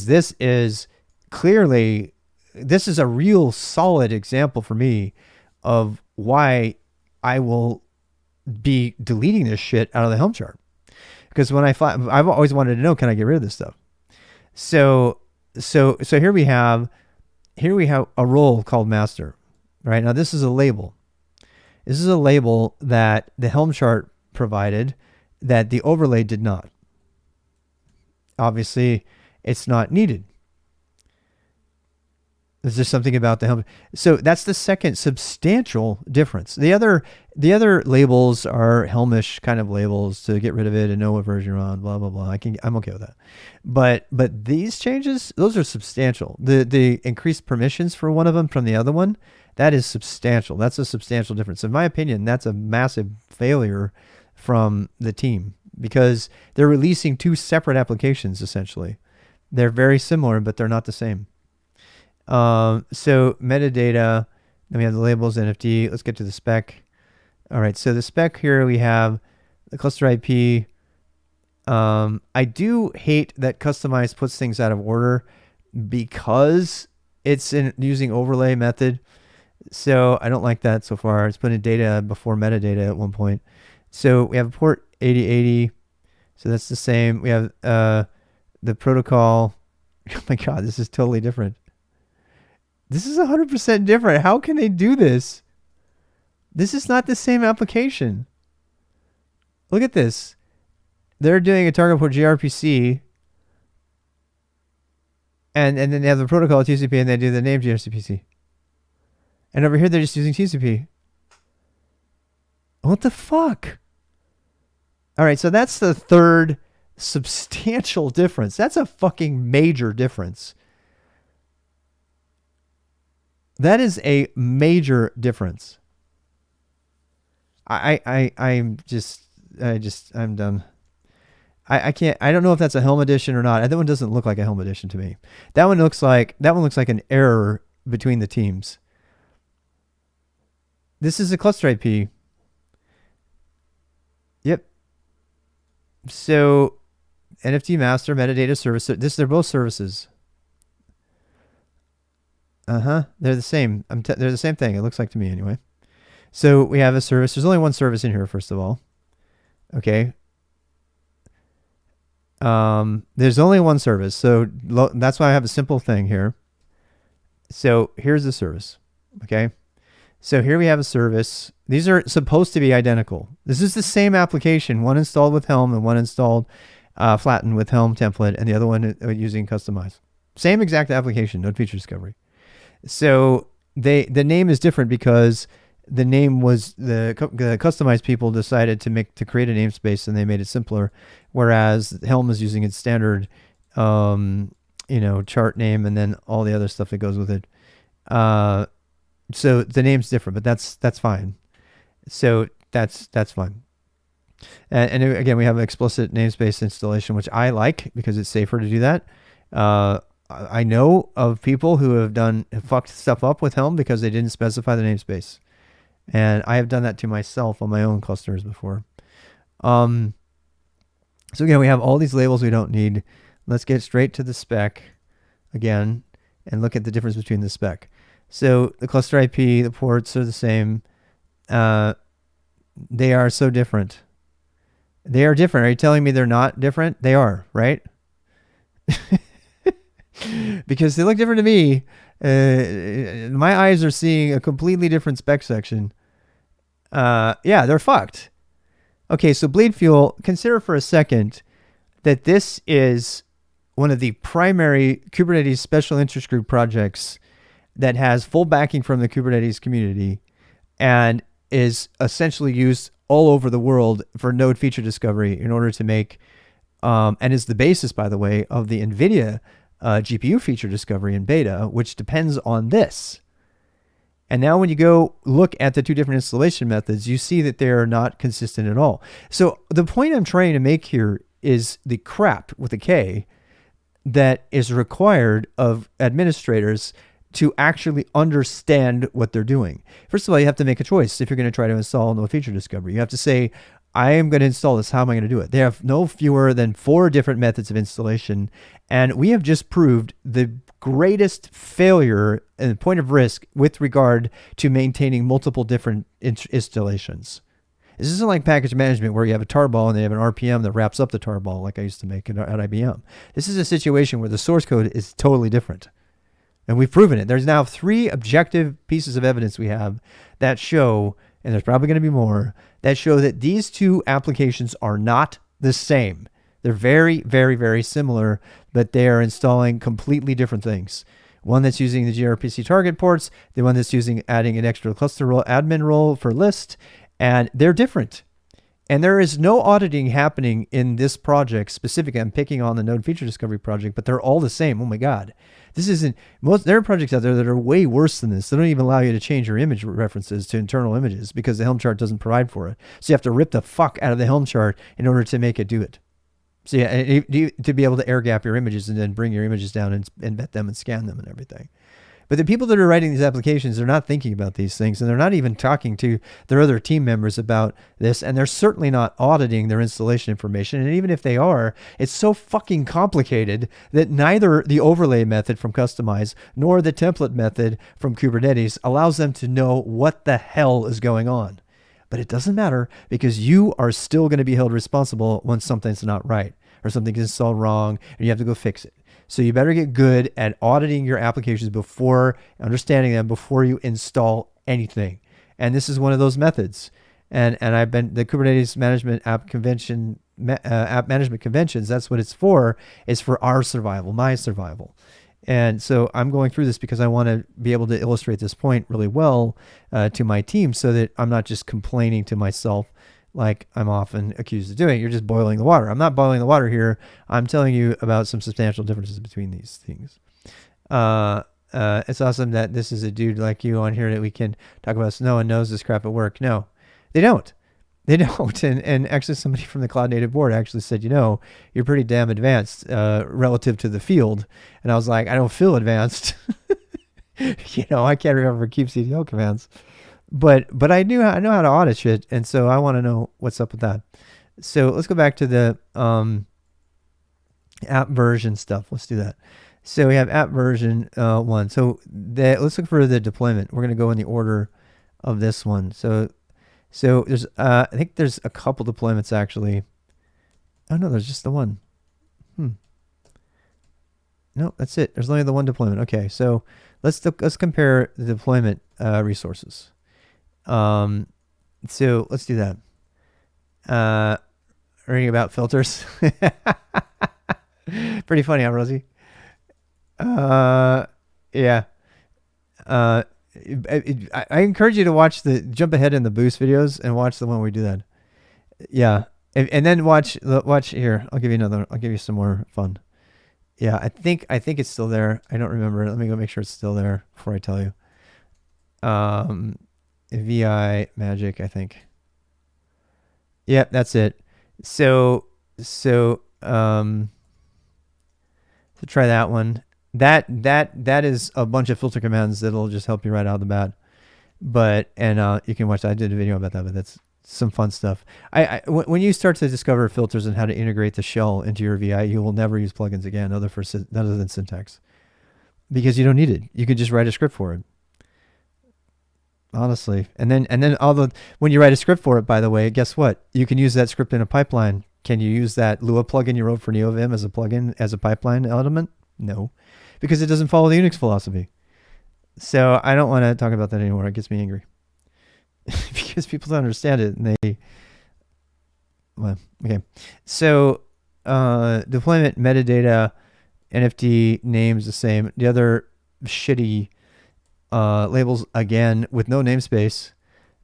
this is clearly, this is a real solid example for me of why I will be deleting this shit out of the Helm chart. Because when I've always wanted to know, can I get rid of this stuff? So here we have a role called master, right? Now this is a label. This is a label that the Helm chart provided that the overlay did not. Obviously, it's not needed. Is there something about the Helm? So that's the second substantial difference. The other labels are Helmish kind of labels to get rid of it and know what version you're on, blah, blah, blah. I'm okay with that. But these changes, those are substantial. The increased permissions for one of them from the other one, that is substantial. That's a substantial difference. In my opinion, that's a massive failure from the team because they're releasing two separate applications, essentially. They're very similar, but they're not the same. So metadata, then we have the labels, NFT. Let's get to the spec. All right, so the spec here we have the cluster IP. I do hate that customize puts things out of order because it's using overlay method. So I don't like that so far. It's putting data before metadata at one point. So we have port 8080. So that's the same. We have the protocol. Oh my God, this is totally different. This is 100% different. How can they do this? This is not the same application. Look at this. They're doing a target port gRPC, and then they have the protocol TCP, and they do the name gRPC. And over here, they're just using TCP. What the fuck? All right, so that's the third substantial difference. That's a fucking major difference. That is a major difference. I'm done. I can't. I don't know if that's a Helm edition or not. That one doesn't look like a Helm edition to me. That one looks like an error between the teams. This is a cluster IP. Yep. So NFT master metadata service. They're both services. They're the same. They're the same thing. It looks like to me anyway. So we have a service. There's only one service in here, first of all. Okay. There's only one service. So that's why I have a simple thing here. So here's the service. Okay. So here we have a service. These are supposed to be identical. This is the same application, one installed with Helm and one installed flattened with Helm template, and the other one using Customize. Same exact application, node feature discovery. So the name is different because the name was the Customize people decided to create a namespace, and they made it simpler, whereas Helm is using its standard chart name and then all the other stuff that goes with it. So the name's different, but that's fine. So that's fine. And again, we have an explicit namespace installation, which I like because it's safer to do that. I know of people who have fucked stuff up with Helm because they didn't specify the namespace. And I have done that to myself on my own clusters before. So again, we have all these labels we don't need. Let's get straight to the spec again and look at the difference between the spec. So the cluster IP, the ports are the same. They are so different. They are different. Are you telling me they're not different? They are, right? Because they look different to me. My eyes are seeing a completely different spec section. Yeah, they're fucked. Okay, so bleed fuel, consider for a second that this is one of the primary Kubernetes special interest group projects that has full backing from the Kubernetes community and is essentially used all over the world for node feature discovery in order to make, and is the basis, by the way, of the NVIDIA GPU feature discovery in beta, which depends on this. And now when you go look at the two different installation methods, you see that they are not consistent at all. So the point I'm trying to make here is the crap with a K that is required of administrators to actually understand what they're doing. First of all, you have to make a choice if you're going to try to install node feature discovery. You have to say, I am going to install this. How am I going to do it? They have no fewer than 4 different methods of installation. And we have just proved the greatest failure and point of risk with regard to maintaining multiple different installations. This isn't like package management where you have a tarball and they have an RPM that wraps up the tarball like I used to make at IBM. This is a situation where the source code is totally different. And we've proven it. There's now 3 objective pieces of evidence we have that show, and there's probably going to be more, that show that these two applications are not the same. They're very, very, very similar, but they are installing completely different things. One that's using the gRPC target ports, the one that's adding an extra cluster role, admin role for list, and they're different. And there is no auditing happening in this project specifically. I'm picking on the node feature discovery project, but they're all the same. Oh my God. There are projects out there that are way worse than this. They don't even allow you to change your image references to internal images because the Helm chart doesn't provide for it. So you have to rip the fuck out of the Helm chart in order to make it do it. So yeah, to be able to air gap your images and then bring your images down and embed them and scan them and everything. But the people that are writing these applications, they're not thinking about these things, and they're not even talking to their other team members about this, and they're certainly not auditing their installation information. And even if they are, it's so fucking complicated that neither the overlay method from Kustomize nor the template method from Kubernetes allows them to know what the hell is going on. But it doesn't matter, because you are still going to be held responsible when something's not right or something's installed wrong and you have to go fix it. So you better get good at auditing your applications before understanding them, before you install anything. And this is one of those methods. And I've been the Kubernetes management app convention, app management conventions. That's what it's for. Is for our survival, my survival. And so I'm going through this because I want to be able to illustrate this point really well to my team, so that I'm not just complaining to myself like I'm often accused of doing. You're just boiling the water. I'm not boiling the water here. I'm telling you about some substantial differences between these things. It's awesome that this is a dude like you on here that we can talk about. So no one knows this crap at work. No, they don't. They don't. And actually somebody from the Cloud Native board actually said, you're pretty damn advanced relative to the field. And I was like, I don't feel advanced. I can't remember kubectl commands. But I know how to audit shit, and so I want to know what's up with that. So let's go back to the app version stuff. Let's do that. So we have app version 1. So let's look for the deployment. We're going to go in the order of this one. So there's I think there's a couple deployments actually. Oh no, there's just the one. No, that's it. There's only the one deployment. Okay, so let's compare the deployment resources. So let's do that. Reading about filters. Pretty funny, huh, Rosie? Yeah. I encourage you to watch jump ahead in the boost videos and watch the one where we do that. Yeah. And then watch here. I'll give you another. I'll give you some more fun. Yeah. I think it's still there. I don't remember. Let me go make sure it's still there before I tell you. VI magic, I think. Yep, that's it. So try that one. That is a bunch of filter commands that'll just help you right out of the bat. And you can watch that. I did a video about that, but that's some fun stuff. When you start to discover filters and how to integrate the shell into your VI, you will never use plugins again other than syntax, because you don't need it. You can just write a script for it. Honestly. And then when you write a script for it, by the way, guess what? You can use that script in a pipeline. Can you use that Lua plugin you wrote for NeoVim as a plugin, as a pipeline element? No, because it doesn't follow the Unix philosophy. So I don't want to talk about that anymore. It gets me angry because people don't understand it. And okay. So deployment metadata, NFT names the same. The other shitty labels, again, with no namespace,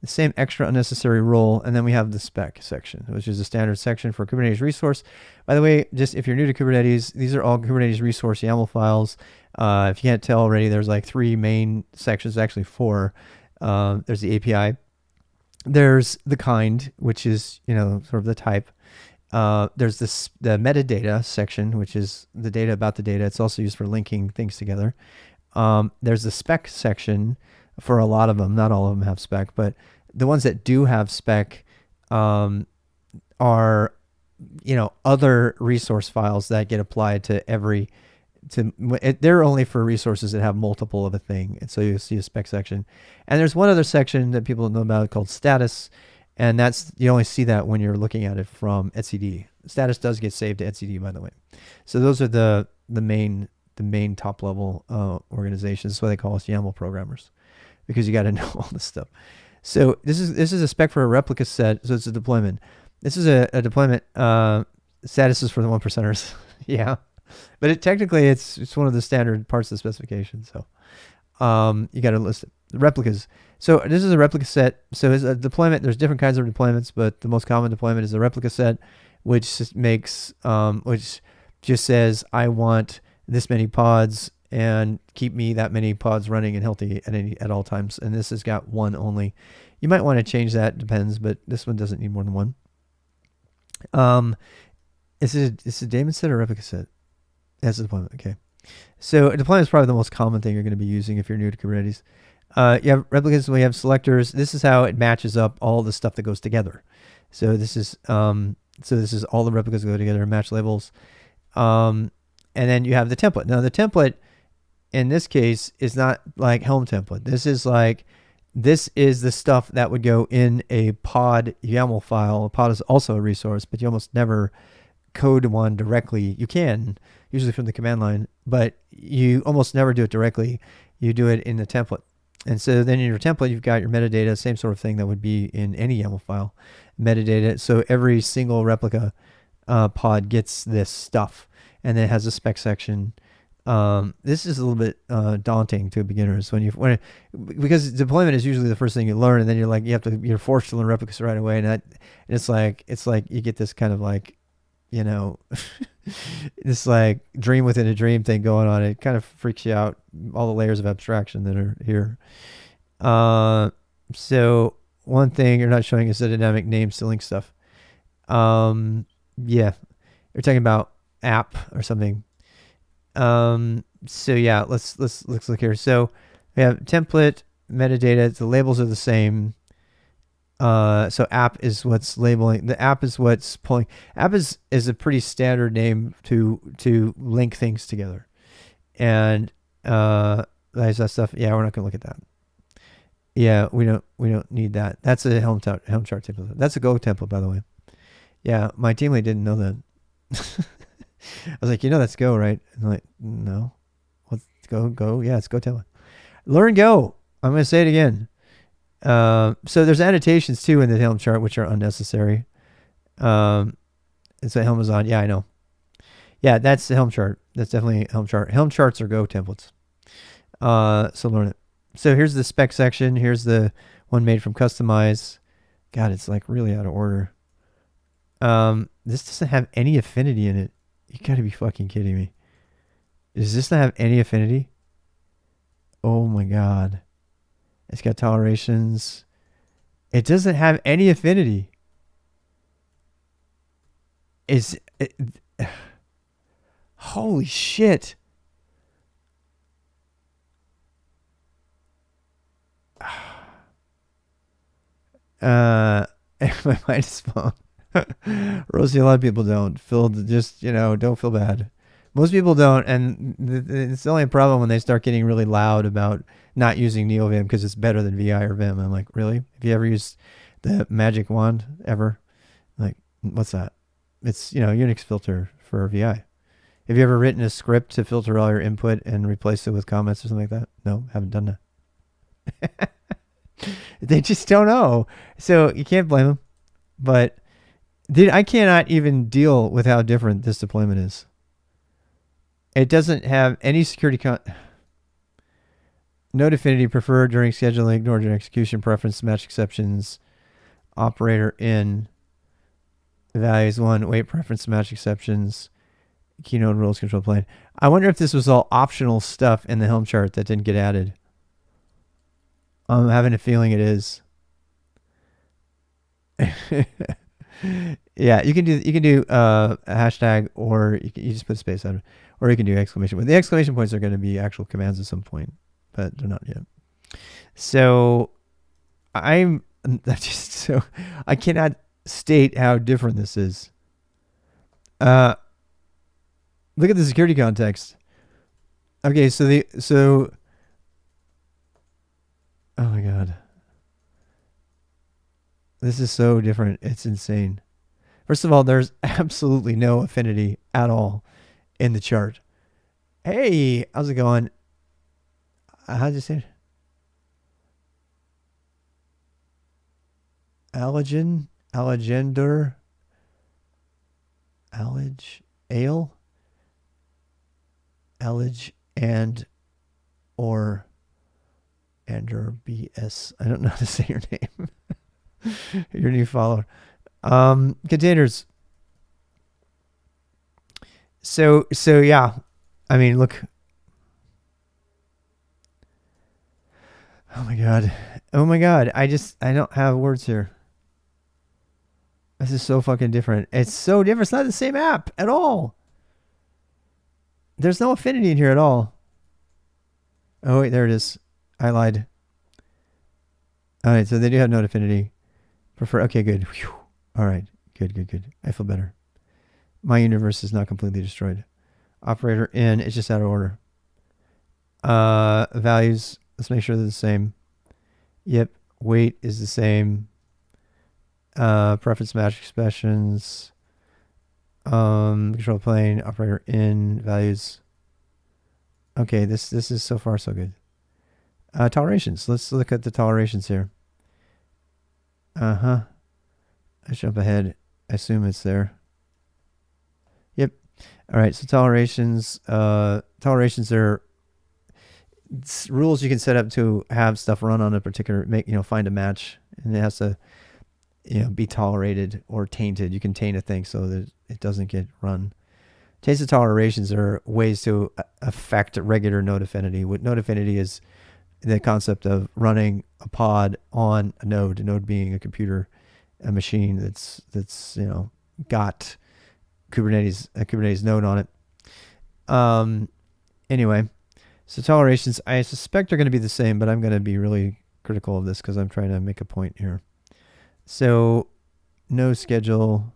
the same extra unnecessary role. And then we have the spec section, which is a standard section for Kubernetes resource. By the way, just if you're new to Kubernetes, these are all Kubernetes resource YAML files. If you can't tell already, there's like 3 main sections, actually 4. There's the API. There's the kind, which is, sort of the type. There's the metadata section, which is the data about the data. It's also used for linking things together. There's the spec section for a lot of them. Not all of them have spec, but the ones that do have spec are, other resource files that get applied to they're only for resources that have multiple of a thing. And so you see a spec section. And there's one other section that people know about called status. And you only see that when you're looking at it from etcd. Status does get saved to etcd, by the way. So those are the main top level organizations. That's why they call us YAML programmers, because you got to know all this stuff. So this is a spec for a replica set. So it's a deployment. This is a deployment. Status is for the 1%ers. Yeah, but technically it's one of the standard parts of the specification. So you got to list it. The replicas. So this is a replica set. So it's a deployment. There's different kinds of deployments, but the most common deployment is a replica set, which makes which just says I want this many pods and keep me that many pods running and healthy at all times. And this has got 1 only. You might want to change that, depends, but this one doesn't need more than 1. Is it a daemon set or replica set? That's the deployment. Okay. So deployment is probably the most common thing you're going to be using if you're new to Kubernetes. You have replicas, we have selectors. This is how it matches up all the stuff that goes together. So this is all the replicas go together and match labels. And then you have the template. Now the template in this case is not like Helm template. This is the stuff that would go in a pod YAML file. A pod is also a resource, but you almost never code one directly. You can, usually from the command line, but you almost never do it directly. You do it in the template. And so then in your template, you've got your metadata, same sort of thing that would be in any YAML file. Metadata. So every single replica pod gets this stuff, and then it has a spec section. This is a little bit daunting to beginners because deployment is usually the first thing you learn, and then you're forced to learn replicas right away, and it's like you get this kind of like, this like dream within a dream thing going on. It kind of freaks you out, all the layers of abstraction that are here. So one thing you're not showing is the dynamic names to link stuff. Yeah, you're talking about app or something. So yeah, let's look here. So we have template, metadata. The labels are the same. So app is what's labeling. The app is what's pulling. App is a pretty standard name to link things together. And that stuff. Yeah, we're not gonna look at that. Yeah, we don't need that. That's a Helm chart template. That's a Go template, by the way. Yeah, my team lead didn't know that. I was like, that's Go, right? And I'm like, no. What's Go? Yeah, it's Go template. Learn Go. I'm gonna say it again. So there's annotations too in the Helm chart, which are unnecessary. It's a Helm is on. Yeah, I know. Yeah, that's the Helm chart. That's definitely a Helm chart. Helm charts are Go templates. So learn it. So here's the spec section. Here's the one made from customize. God, it's like really out of order. This doesn't have any affinity in it. You gotta be fucking kidding me. Does this not have any affinity? Oh my God. It's got tolerations. It doesn't have any affinity. Holy shit. My mind is blown. Rosie, a lot of people don't. Phil, just, don't feel bad. Most people don't, and it's only a problem when they start getting really loud about not using NeoVim because it's better than VI or Vim. I'm like, really? Have you ever used the magic wand ever? Like, what's that? It's, Unix filter for VI. Have you ever written a script to filter all your input and replace it with comments or something like that? No, haven't done that. They just don't know. So you can't blame them. But I cannot even deal with how different this deployment is. It doesn't have any security no affinity, preferred during scheduling, ignored during execution, preference, match exceptions, operator in, values 1, wait preference, match exceptions, keynote rules, control plane. I wonder if this was all optional stuff in the Helm chart that didn't get added. I'm having a feeling it is. Yeah, you can do a hashtag, or you just put a space on it, or you can do exclamation point. The exclamation points are going to be actual commands at some point, but they're not yet. So I cannot state how different this is. Look at the security context. Okay, so oh my God. This is so different. It's insane. First of all, there's absolutely no affinity at all in the chart. Hey, how's it going? How'd you say it? Ale, and or BS. I don't know how to say your name. Your new follower. Containers. So yeah. I mean, look. Oh my God. I don't have words here. This is so fucking different. It's so different. It's not the same app at all. There's no affinity in here at all. Oh, wait, there it is. I lied. All right, so they do have node affinity. Prefer. Okay, good. Whew. All right, good. I feel better. My universe is not completely destroyed. Operator in, it's just out of order. Values, let's make sure they're the same. Yep, weight is the same. Preference match expressions. Control plane, operator in, values. Okay, this is so far so good. Tolerations. Let's look at the tolerations here. I jump ahead. I assume it's there. Yep. All right. So tolerations. Tolerations are rules you can set up to have stuff run on a particular. Find a match, and it has to, be tolerated or tainted. You can taint a thing so that it doesn't get run. Tainted tolerations are ways to affect regular node affinity. What node affinity is the concept of running a pod on a node being a computer, a machine that's got a Kubernetes node on it. Anyway, so tolerations I suspect are going to be the same, but I'm going to be really critical of this because I'm trying to make a point here. So no schedule,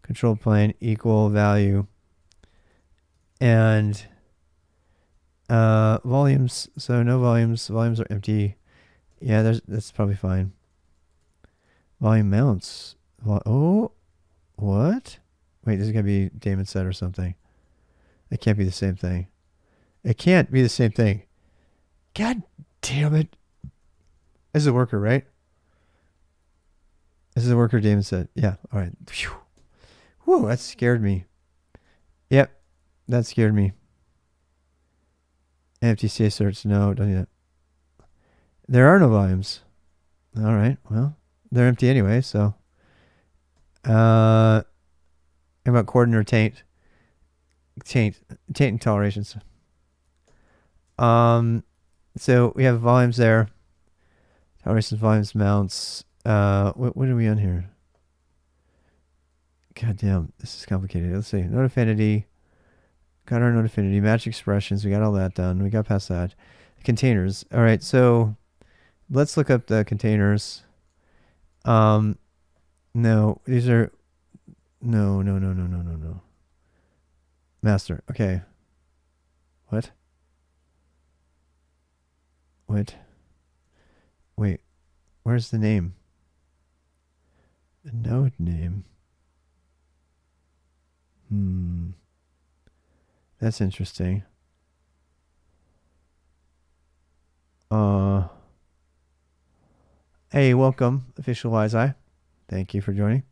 control plane equal value, and volumes. So no volumes. Volumes are empty. Yeah, that's probably fine. Volume mounts. Oh, what? Wait, this is gonna be daemon set or something. It can't be the same thing. It can't be the same thing. God damn it! This is a worker, right? This is a worker daemon set. Yeah. All right. Phew. Whoa, that scared me. Yep, that scared me. FTC asserts no, don't need that. There are no volumes. All right, well, they're empty anyway, so. How about coordinate or taint? Taint and tolerations. So we have volumes there. Tolerations, volumes, mounts. What are we on here? God damn, this is complicated. Let's see. Node affinity. Got our node affinity. Match expressions. We got all that done. We got past that. Containers. All right, so let's look up the containers. No, these are no. Master. Okay. What? Wait. Where's the name? The node name. That's interesting. Hey, welcome, Official Wise Eye. Thank you for joining.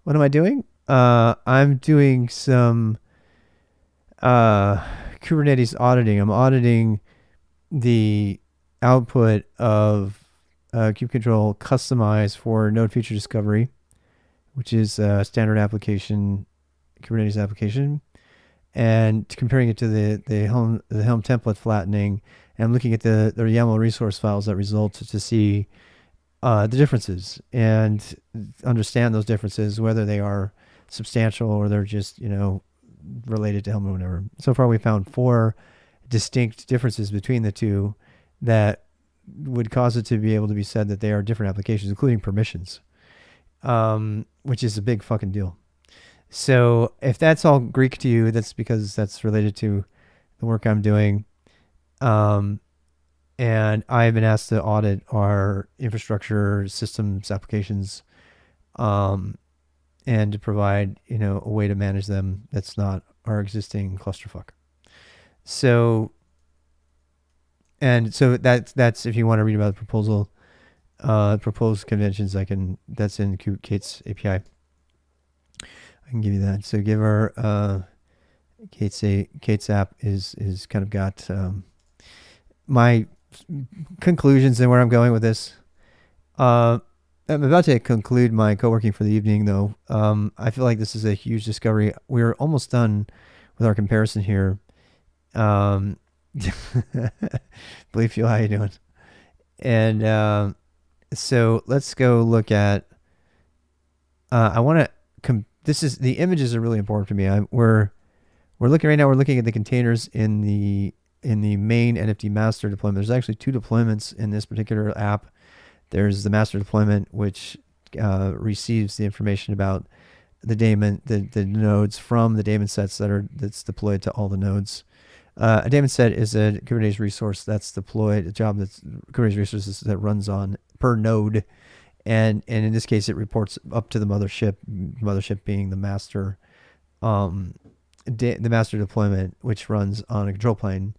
What am I doing? I'm doing some Kubernetes auditing. I'm auditing the output of kubectl customized for node feature discovery, which is a standard application, Kubernetes application, and comparing it to the helm template flattening. And I'm looking at the YAML resource files that result to see the differences and understand those differences, whether they are substantial or they're just related to Helm or whatever. So far, we found 4 distinct differences between the two that would cause it to be able to be said that they are different applications, including permissions, which is a big fucking deal. So if that's all Greek to you, that's because that's related to the work I'm doing. And I've been asked to audit our infrastructure systems applications, and to provide, a way to manage them that's not our existing clusterfuck. So that's if you want to read about the proposal, proposed conventions, that's in k8's API. I can give you that. So give our k8sapp is kind of got my conclusions and where I'm going with this. I'm about to conclude my co-working for the evening, though. I feel like this is a huge discovery. We're almost done with our comparison here. Believe you, how you doing? And so let's go look at. I want to. The images are really important to me. We're We're looking right now. We're looking at the containers in the main NFT master deployment. There's actually two deployments in this particular app. There's the master deployment, which receives the information about the daemon, the nodes from the daemon sets that's deployed to all the nodes. A daemon set is a Kubernetes resource that's deployed, a job that's Kubernetes resources that runs on per node, and in this case, it reports up to the mothership. Mothership being the master, the master deployment, which runs on a control plane,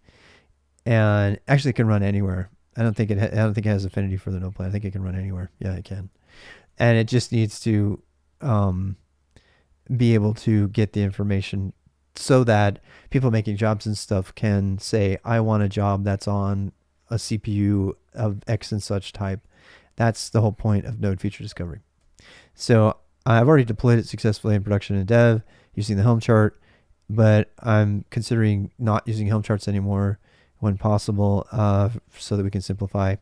and actually can run anywhere. I don't think it has affinity for the node plane. I think it can run anywhere. Yeah, it can, and it just needs to be able to get the information so that people making jobs and stuff can say, I want a job that's on a CPU of X and such type. That's the whole point of node feature discovery. So I've already deployed it successfully in production and dev using the Helm chart, but I'm considering not using Helm charts anymore when possible, so that we can simplify.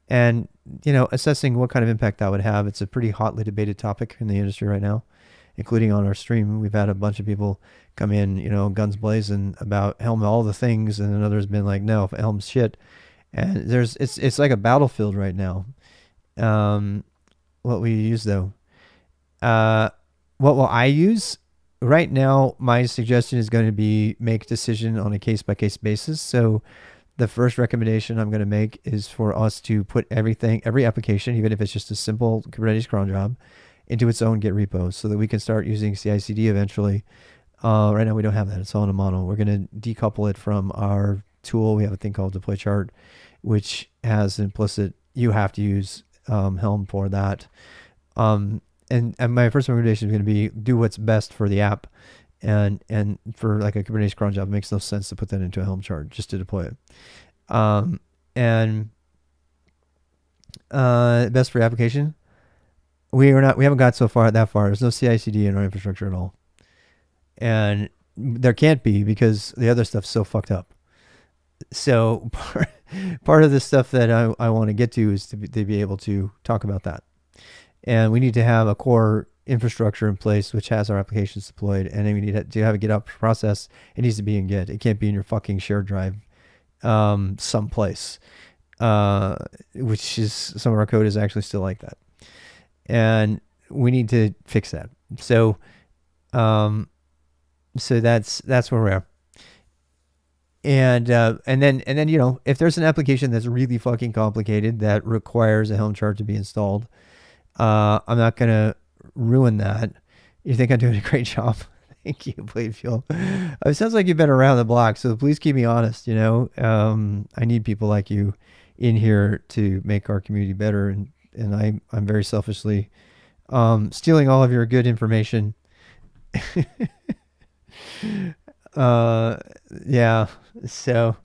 And, assessing what kind of impact that would have. It's a pretty hotly debated topic in the industry right now, including on our stream. We've had a bunch of people come in, guns blazing about Helm, all the things, and then others been like, no, Helm's shit. And it's like a battlefield right now. What we use though, what will I use right now? My suggestion is going to be make a decision on a case by case basis. So the first recommendation I'm going to make is for us to put every application, even if it's just a simple Kubernetes cron job, into its own Git repo so that we can start using CI/CD eventually. Right now we don't have that. It's all in a mono. We're going to decouple it from our tool. We have a thing called deploy chart, which has implicit, you have to use Helm for that. And my first recommendation is going to be do what's best for the app. And for like a Kubernetes cron job, it makes no sense to put that into a Helm chart just to deploy it. Best for application. We haven't got that far. There's no CI/CD in our infrastructure at all. And there can't be because the other stuff's so fucked up. So part of the stuff that I want to get to is to be able to talk about that. And we need to have a core infrastructure in place which has our applications deployed, and then we need to have a GitOps process. It needs to be in Git. It can't be in your fucking shared drive someplace, which is some of our code is actually still like that. And we need to fix that. So that's where we are. And then if there's an application that's really fucking complicated that requires a Helm chart to be installed, I'm not gonna ruin that. You think I'm doing a great job? Thank you, Blade Fuel. It sounds like you've been around the block, so please keep me honest. I need people like you in here to make our community better, and I'm very selfishly stealing all of your good information. Yeah. So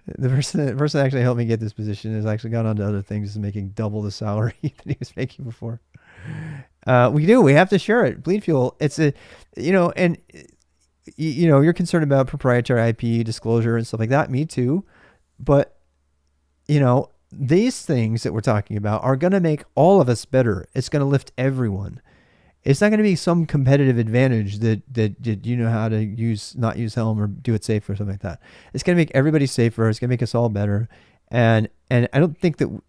the person that actually helped me get this position has actually gone on to other things and making double the salary that he was making before. We have to share it. Bleed Fuel. It's and you're concerned about proprietary IP disclosure and stuff like that. Me too. But these things that we're talking about are going to make all of us better. It's going to lift everyone. It's not going to be some competitive advantage that you know how to not use Helm or do it safe or something like that. It's going to make everybody safer. It's going to make us all better. And I don't think that,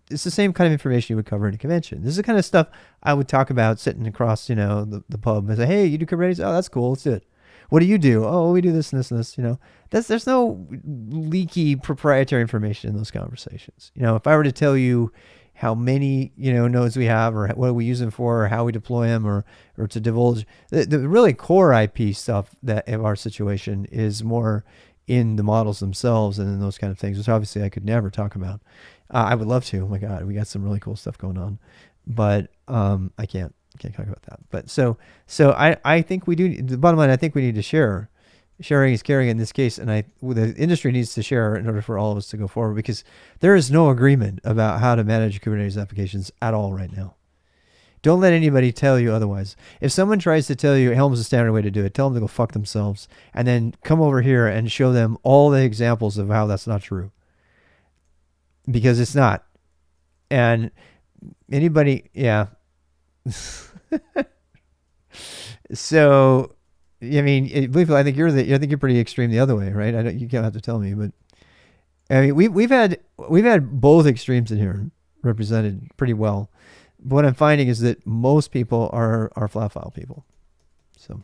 it's the same kind of information you would cover in a convention. This is the kind of stuff I would talk about sitting across, the pub and say, hey, you do Kubernetes? Oh, that's cool. Let's do it. What do you do? Oh, we do this and this and this, there's no leaky proprietary information in those conversations. If I were to tell you how many, nodes we have or what we use them for or how we deploy them or to divulge the really core IP stuff that of our situation is more in the models themselves and in those kind of things, which obviously I could never talk about. I would love to. Oh my God, we got some really cool stuff going on, but I can't talk about that. But so I think we do. The bottom line, I think we need to share. Sharing is caring in this case, and the industry needs to share in order for all of us to go forward, because there is no agreement about how to manage Kubernetes applications at all right now. Don't let anybody tell you otherwise. If someone tries to tell you Helm is the standard way to do it, tell them to go fuck themselves, and then come over here and show them all the examples of how that's not true, because it's not. And anybody, yeah. So I mean, believe it, I think you're pretty extreme the other way, right? You don't have to tell me, but I mean, we've had both extremes in here represented pretty well. But what I'm finding is that most people are flat file people. So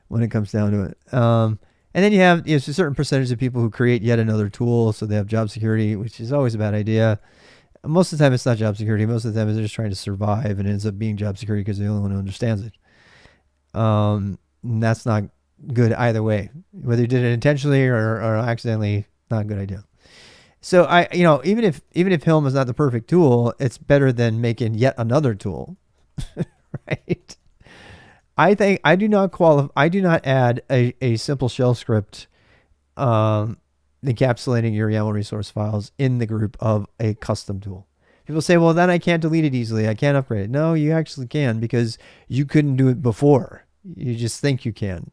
when it comes down to it, and then you have a certain percentage of people who create yet another tool, so they have job security, which is always a bad idea. Most of the time, it's not job security. Most of the time, they're just trying to survive, and it ends up being job security because they're the only one who understands it. That's not good either way. Whether you did it intentionally or accidentally, not a good idea. So even if Helm is not the perfect tool, it's better than making yet another tool, right? I think I do not add a simple shell script encapsulating your YAML resource files in the group of a custom tool. People say, well, then I can't delete it easily. I can't upgrade it. No, you actually can, because you couldn't do it before. You just think you can.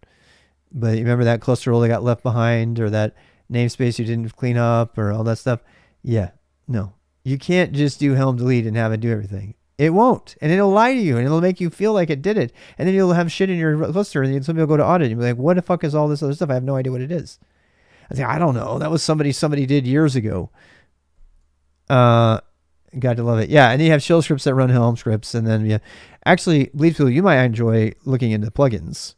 But you remember that cluster role that got left behind, or that namespace you didn't clean up, or all that stuff? Yeah, no. You can't just do helm delete and have it do everything. It won't. And it'll lie to you, and it'll make you feel like it did it. And then you'll have shit in your cluster, and somebody will go to audit, and you'll be like, what the fuck is all this other stuff? I have no idea what it is. I think, I don't know. That was somebody did years ago. Got to love it. Yeah, and then you have shell scripts that run Helm scripts, and then actually, Bleedfield, you might enjoy looking into plugins.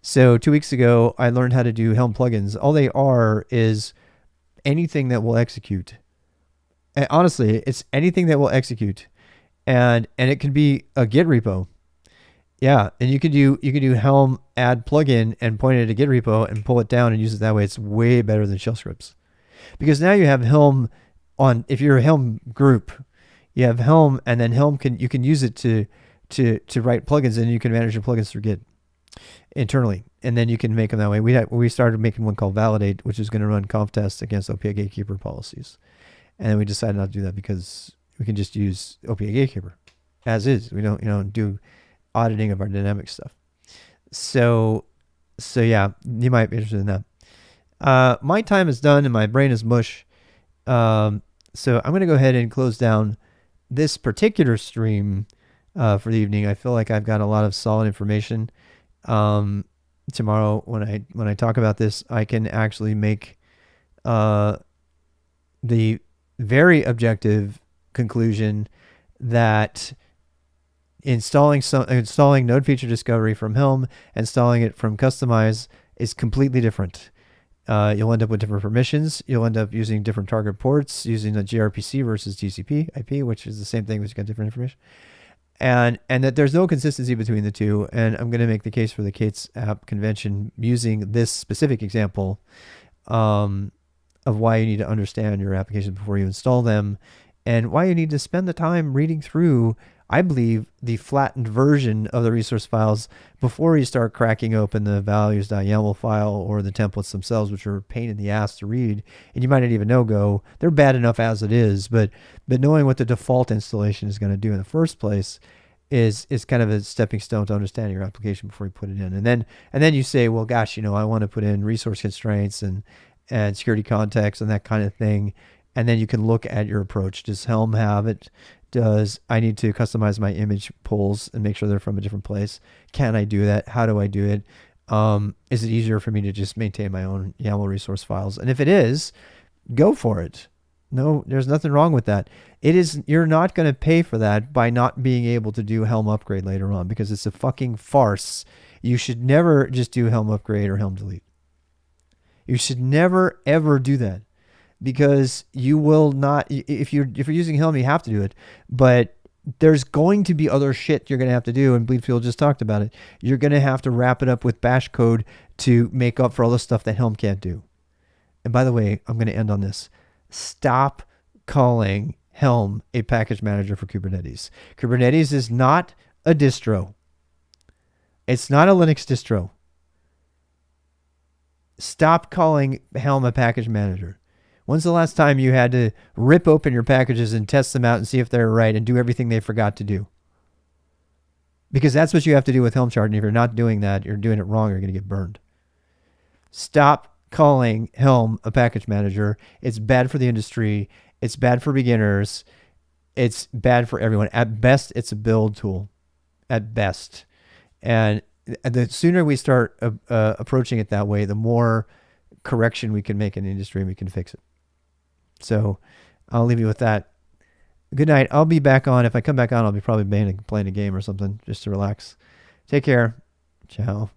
So 2 weeks ago, I learned how to do Helm plugins. All they are is anything that will execute. And honestly, it's anything that will execute, and it can be a Git repo. Yeah, and you can do Helm add plugin and point it at a Git repo and pull it down and use it that way. It's way better than shell scripts, because now you have Helm on. If you're a Helm group, you have Helm, and then Helm you can use it to write plugins, and you can manage your plugins through Git internally, and then you can make them that way. We started making one called Validate, which is going to run conf tests against OPA Gatekeeper policies, and then we decided not to do that because we can just use OPA Gatekeeper as is. We don't do auditing of our dynamic stuff. So yeah, you might be interested in that. My time is done and my brain is mush. So I'm going to go ahead and close down this particular stream for the evening. I feel like I've got a lot of solid information. Tomorrow when I talk about this, I can actually make the very objective conclusion that installing node feature discovery from Helm, installing it from Kustomize is completely different. You'll end up with different permissions. You'll end up using different target ports, using a gRPC versus TCP IP, which is the same thing, but you got different information. And that there's no consistency between the two. And I'm going to make the case for the k8sapp convention using this specific example of why you need to understand your applications before you install them, and why you need to spend the time reading through, I believe, the flattened version of the resource files before you start cracking open the values.yaml file or the templates themselves, which are a pain in the ass to read. And you might not even know they're bad enough as it is, but knowing what the default installation is going to do in the first place is kind of a stepping stone to understanding your application before you put it in. And then you say, well, gosh, I want to put in resource constraints and security context and that kind of thing. And then you can look at your approach. Does Helm have it? Does I need to customize my image pulls and make sure they're from a different place? Can I do that? How do I do it? Is it easier for me to just maintain my own YAML resource files? And if it is, go for it. No, there's nothing wrong with that. You're not going to pay for that by not being able to do Helm upgrade later on, because it's a fucking farce. You should never just do Helm upgrade or Helm delete. You should never ever do that, because you will not. If you're using Helm, you have to do it, but there's going to be other shit you're going to have to do, and Bleedfield just talked about it. You're going to have to wrap it up with bash code to make up for all the stuff that Helm can't do. And by the way, I'm going to end on this. Stop calling Helm a package manager for Kubernetes. Kubernetes is not a distro. It's not a Linux distro. Stop calling Helm a package manager. When's the last time you had to rip open your packages and test them out and see if they're right and do everything they forgot to do? Because that's what you have to do with Helm chart. And if you're not doing that, you're doing it wrong. You're going to get burned. Stop calling Helm a package manager. It's bad for the industry. It's bad for beginners. It's bad for everyone. At best, it's a build tool. At best. And the sooner we start approaching it that way, the more correction we can make in the industry and we can fix it. So I'll leave you with that. Good night. I'll be back on. If I come back on, I'll be probably playing a game or something just to relax. Take care. Ciao.